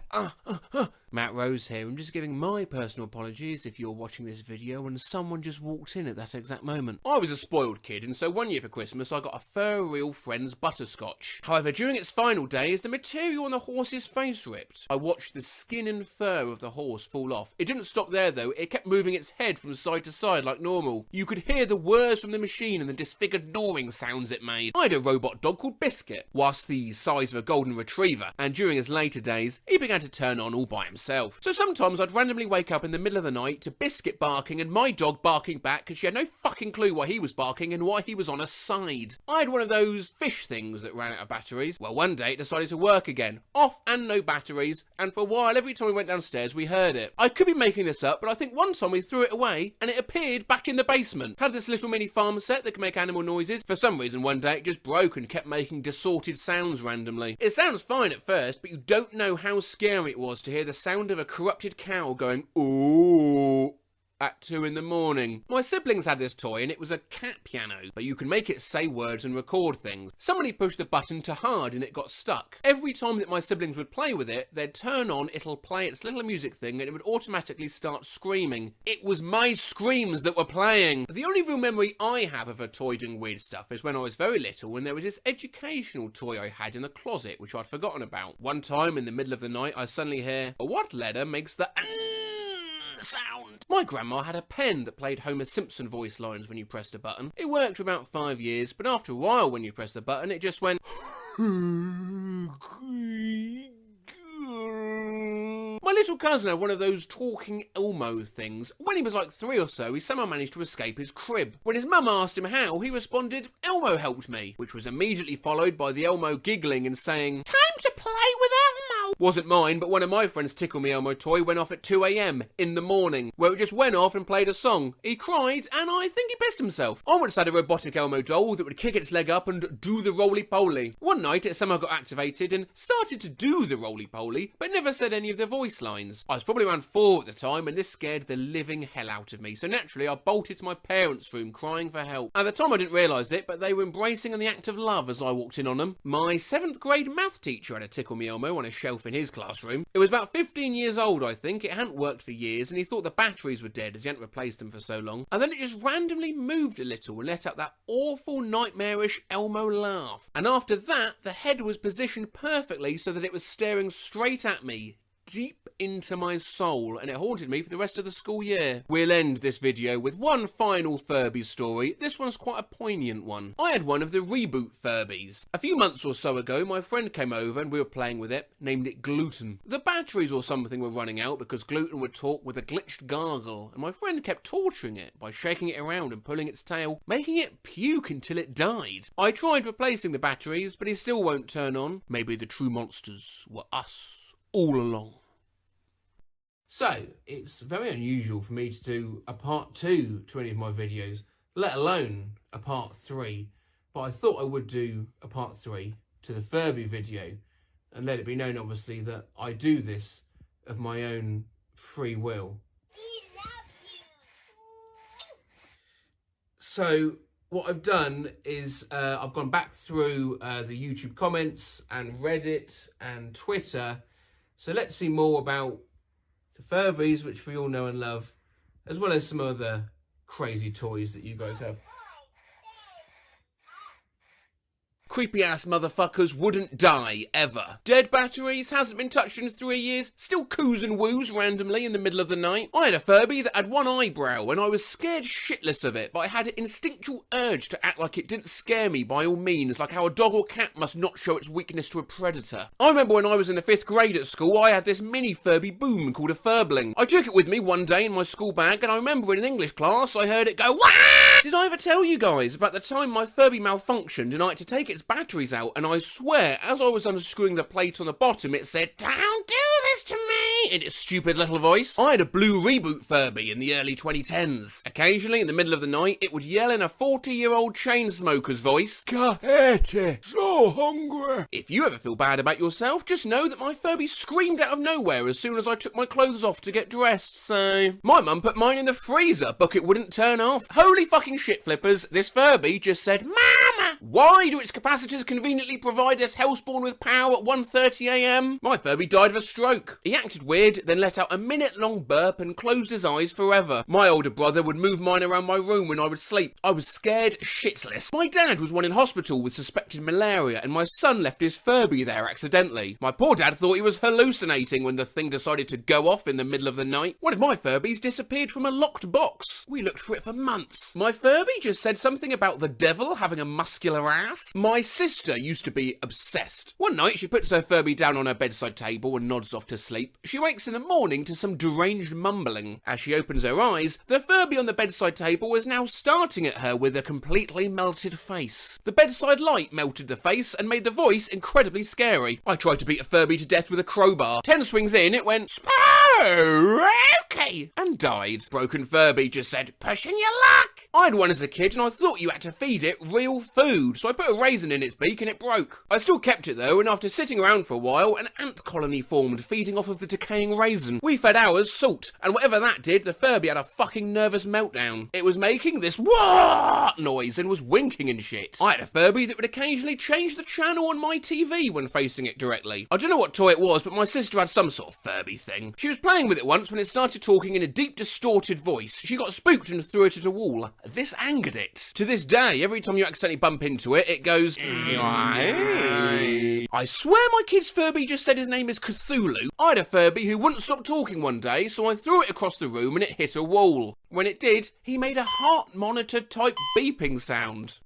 Matt Rose here. I'm just giving my personal apologies if you're watching this video and someone just walked in at that exact moment. I was a spoiled kid, and so one year for Christmas I got a Fur-Real Friends butterscotch. However, during its final days, the material on the horse's face ripped. I watched the skin and fur of the horse fall off. It didn't stop there though, it kept moving its head from side to side like normal. You could hear the whirs from the machine and the disfigured gnawing sounds it made. I had a robot dog called Biscuit, whilst the size of a golden retriever, and during his later days, he began to turn on all by himself. So sometimes I'd randomly wake up in the middle of the night to Biscuit barking and my dog barking back because she had no fucking clue why he was barking and why he was on her side. I had one of those fish things that ran out of batteries. Well, one day it decided to work again. Off and no batteries, and for a while every time we went downstairs we heard it. I could be making this up, but I think one time we threw it away and it appeared back in the basement. Had this little mini farm set that could make animal noises. For some reason one day it just broke and kept making distorted sounds randomly. It sounds fine at first, but you don't know how scary it was to hear the sound of a corrupted cow going ooh at 2 in the morning. My siblings had this toy and it was a cat piano, but you can make it say words and record things. Somebody pushed the button to hard and it got stuck. Every time that my siblings would play with it, they'd turn on, it'll play its little music thing and it would automatically start screaming. It was my screams that were playing. The only real memory I have of a toy doing weird stuff is when I was very little and there was this educational toy I had in the closet which I'd forgotten about. One time in the middle of the night I suddenly hear, what letter makes the sound? My grandma had a pen that played Homer Simpson voice lines when you pressed a button. It worked for about 5 years, but after a while when you pressed the button it just went My little cousin had one of those talking Elmo things. When he was like 3 or so, he somehow managed to escape his crib. When his mum asked him how, he responded, Elmo helped me, which was immediately followed by the Elmo giggling and saying, time to play with Elmo. Wasn't mine, but one of my friends' Tickle Me Elmo toy went off at 2 AM in the morning, where it just went off and played a song. He cried, and I think he pissed himself. I once had a robotic Elmo doll that would kick its leg up and do the roly-poly. One night it somehow got activated and started to do the roly-poly, but never said any of the voice lines. I was probably around 4 at the time, and this scared the living hell out of me, so naturally I bolted to my parents' room crying for help. At the time I didn't realise it, but they were embracing in the act of love as I walked in on them. My 7th grade math teacher had a Tickle Me Elmo on a shelf in his classroom. It was about 15 years old, I think. It hadn't worked for years, and he thought the batteries were dead as he hadn't replaced them for so long. And then it just randomly moved a little and let out that awful nightmarish Elmo laugh. And after that, the head was positioned perfectly so that it was staring straight at me, deep into my soul, and it haunted me for the rest of the school year. We'll end this video with one final Furby story. This one's quite a poignant one. I had one of the reboot Furbies. A few months or so ago, my friend came over and we were playing with it, named it Gluten. The batteries or something were running out because Gluten would talk with a glitched gargle, and my friend kept torturing it by shaking it around and pulling its tail, making it puke until it died. I tried replacing the batteries, but it still won't turn on. Maybe the true monsters were us all along. So, it's very unusual for me to do a part 2 to any of my videos, let alone a part 3, but I thought I would do a part 3 to the Furby video, and let it be known obviously that I do this of my own free will. We love you. So, what I've done is I've gone back through the YouTube comments and Reddit and Twitter, so let's see more about the Furbies, which we all know and love, as well as some other crazy toys that you guys have. Creepy ass motherfuckers wouldn't die, ever. Dead batteries, hasn't been touched in 3 years, still coos and woos randomly in the middle of the night. I had a Furby that had one eyebrow and I was scared shitless of it, but I had an instinctual urge to act like it didn't scare me by all means, like how a dog or cat must not show its weakness to a predator. I remember when I was in the 5th grade at school, I had this mini Furby boom called a Furbling. I took it with me one day in my school bag, and I remember in an English class I heard it go wah! Did I ever tell you guys about the time my Furby malfunctioned and I had to take its batteries out, and I swear as I was unscrewing the plate on the bottom it said, "Don't do this to me," in its stupid little voice. I had a blue reboot Furby in the early 2010s. Occasionally in the middle of the night it would yell in a 40-year-old chain smoker's voice, "Kahete, so hungry." If you ever feel bad about yourself, just know that my Furby screamed out of nowhere as soon as I took my clothes off to get dressed, so... My mum put mine in the freezer, but it wouldn't turn off. Holy fucking shit flippers, this Furby just said, "Mama!" Why do its capacitors conveniently provide us Hellspawn with power at 1:30 AM? My Furby died of a stroke. He acted weird, then let out a minute-long burp and closed his eyes forever. My older brother would move mine around my room when I would sleep. I was scared shitless. My dad was one in hospital with suspected malaria, and my son left his Furby there accidentally. My poor dad thought he was hallucinating when the thing decided to go off in the middle of the night. One of my Furbies disappeared from a locked box. We looked for it for months. My Furby just said something about the devil having a muscular ass. My sister used to be obsessed. One night she puts her Furby down on her bedside table and nods off to sleep. She wakes in the morning to some deranged mumbling. As she opens her eyes, the Furby on the bedside table was now starting at her with a completely melted face. The bedside light melted the face and made the voice incredibly scary. I tried to beat a Furby to death with a crowbar. 10 swings in, it went, "Spooky," and died. Broken Furby just said, "Pushing your luck." I had one as a kid and I thought you had to feed it real food, so I put a raisin in its beak and it broke. I still kept it though, and after sitting around for a while, an ant colony formed feeding off of the decaying raisin. We fed ours salt, and whatever that did, the Furby had a fucking nervous meltdown. It was making this wah noise and was winking and shit. I had a Furby that would occasionally change the channel on my TV when facing it directly. I don't know what toy it was, but my sister had some sort of Furby thing. She was playing with it once when it started talking in a deep distorted voice. She got spooked and threw it at a wall. This angered it. To this day, every time you accidentally bump into it, it goes, I swear my kid's Furby just said his name is Cthulhu. I had a Furby who wouldn't stop talking one day, so I threw it across the room and it hit a wall. When it did, he made a heart monitor type beeping sound.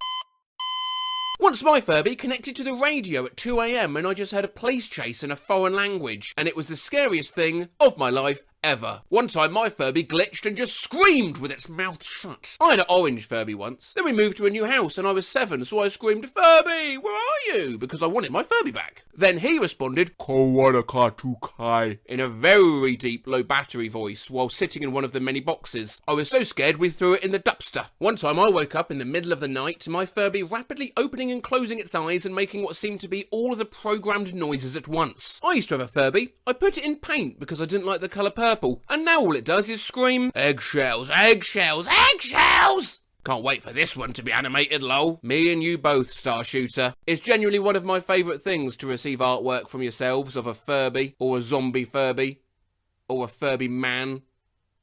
Once my Furby connected to the radio at 2 AM and I just heard a police chase in a foreign language, and it was the scariest thing of my life ever. One time my Furby glitched and just screamed with its mouth shut. I had an orange Furby once. Then we moved to a new house and I was 7, so I screamed, "Furby, where are you?" because I wanted my Furby back. Then he responded, "Kawanakatukai," in a very deep low battery voice while sitting in one of the many boxes. I was so scared we threw it in the dumpster. One time I woke up in the middle of the night to my Furby rapidly opening and closing its eyes and making what seemed to be all of the programmed noises at once. I used to have a Furby. I put it in paint because I didn't like the colour purple, and now all it does is scream, "Eggshells, eggshells, eggshells!" Can't wait for this one to be animated, lol. Me and you both, Star Shooter. It's genuinely one of my favourite things to receive artwork from yourselves of a Furby, or a zombie Furby, or a Furby man,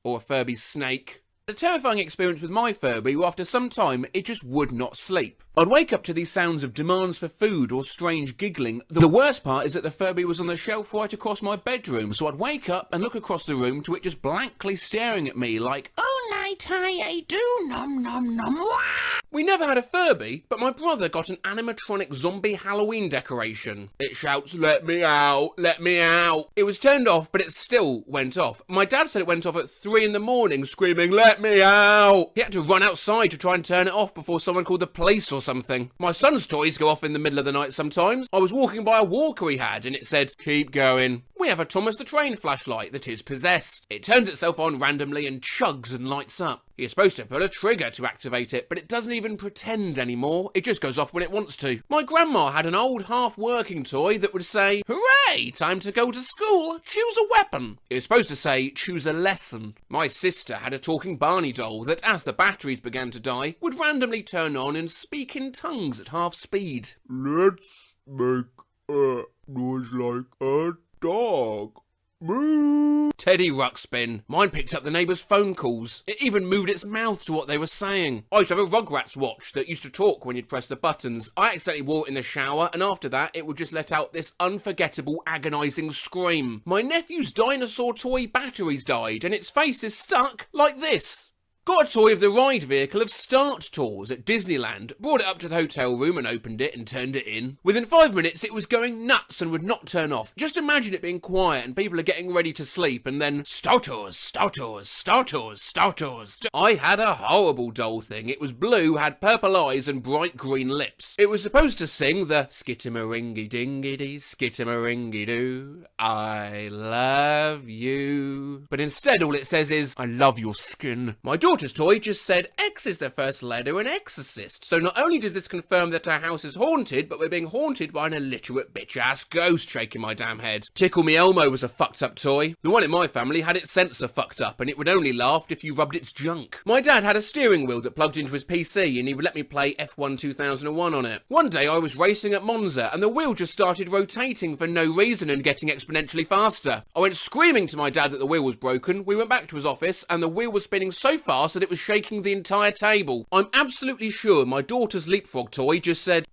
or a Furby snake. The terrifying experience with my Furby, after some time, it just would not sleep. I'd wake up to these sounds of demands for food or strange giggling. The worst part is that the Furby was on the shelf right across my bedroom, so I'd wake up and look across the room to it just blankly staring at me like, "Oh, night I do, nom nom nom, wah!" We never had a Furby, but my brother got an animatronic zombie Halloween decoration. It shouts, "Let me out, let me out." It was turned off, but it still went off. My dad said it went off at 3 in the morning, screaming, "Let me out." He had to run outside to try and turn it off before someone called the police or something. My son's toys go off in the middle of the night sometimes. I was walking by a walker he had, and it said, "Keep going." We have a Thomas the Train flashlight that is possessed. It turns itself on randomly and chugs and lights up. You're supposed to pull a trigger to activate it, but it doesn't even pretend anymore. It just goes off when it wants to. My grandma had an old half-working toy that would say, "Hooray, time to go to school, choose a weapon." It was supposed to say, "Choose a lesson." My sister had a talking Barney doll that, as the batteries began to die, would randomly turn on and speak in tongues at half speed. Let's make a noise like a dog. Moo. Teddy Ruxpin. Mine picked up the neighbours' phone calls. It even moved its mouth to what they were saying. I used to have a Rugrats watch that used to talk when you'd press the buttons. I accidentally wore it in the shower, and after that it would just let out this unforgettable agonising scream. My nephew's dinosaur toy batteries died, and its face is stuck like this. Got a toy of the ride vehicle of Start Tours at Disneyland, brought it up to the hotel room and opened it and turned it in. Within 5 minutes it was going nuts and would not turn off. Just imagine it being quiet and people are getting ready to sleep and then Star Tours, Star Tours, Star Tours, Star Tours. I had a horrible doll thing. It was blue, had purple eyes and bright green lips. It was supposed to sing the skitamaringy dingy dee, skitamaringy doo, I love you. But instead all it says is, I love your skin. My daughter daughter's toy just said X is the first letter in Exorcist. So not only does this confirm that our house is haunted, but we're being haunted by an illiterate bitch-ass ghost shaking my damn head. Tickle Me Elmo was a fucked up toy. The one in my family had its sensor fucked up and it would only laugh if you rubbed its junk. My dad had a steering wheel that plugged into his PC and he would let me play F1 2001 on it. One day I was racing at Monza and the wheel just started rotating for no reason and getting exponentially faster. I went screaming to my dad that the wheel was broken. We went back to his office and the wheel was spinning so fast that it was shaking the entire table. I'm absolutely sure my daughter's leapfrog toy just said,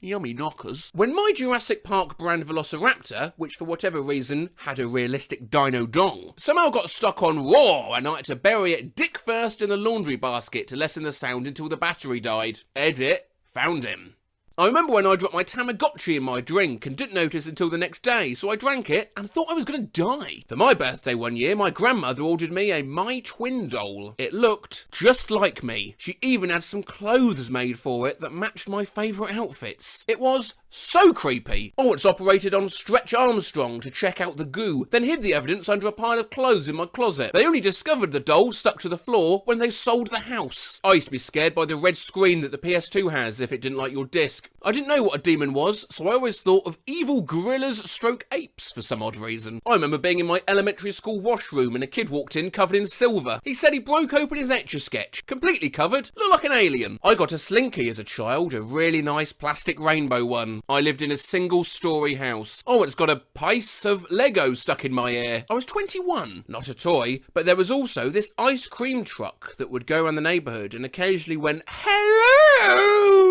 yummy knockers. When my Jurassic Park brand Velociraptor, which for whatever reason had a realistic dino dong, somehow got stuck on raw and I had to bury it dick first in the laundry basket to lessen the sound until the battery died. Edit, found him. I remember when I dropped my Tamagotchi in my drink and didn't notice until the next day, so I drank it and thought I was going to die. For my birthday one year, my grandmother ordered me a My Twin doll. It looked just like me. She even had some clothes made for it that matched my favourite outfits. It was so creepy. Oh, it's operated on Stretch Armstrong to check out the goo, then hid the evidence under a pile of clothes in my closet. They only discovered the doll stuck to the floor when they sold the house. I used to be scared by the red screen that the PS2 has if it didn't like your disc. I didn't know what a demon was, so I always thought of evil gorillas stroke apes for some odd reason. I remember being in my elementary school washroom and a kid walked in covered in silver. He said he broke open his Etch-a-Sketch, completely covered, looked like an alien. I got a Slinky as a child, a really nice plastic rainbow one. I lived in a single-storey house. Oh, it's got a piece of Lego stuck in my ear. I was 21. Not a toy, but there was also this ice cream truck that would go around the neighbourhood and occasionally went, hello,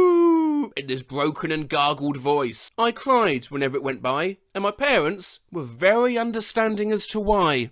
in this broken and gargled voice. I cried whenever it went by, and my parents were very understanding as to why.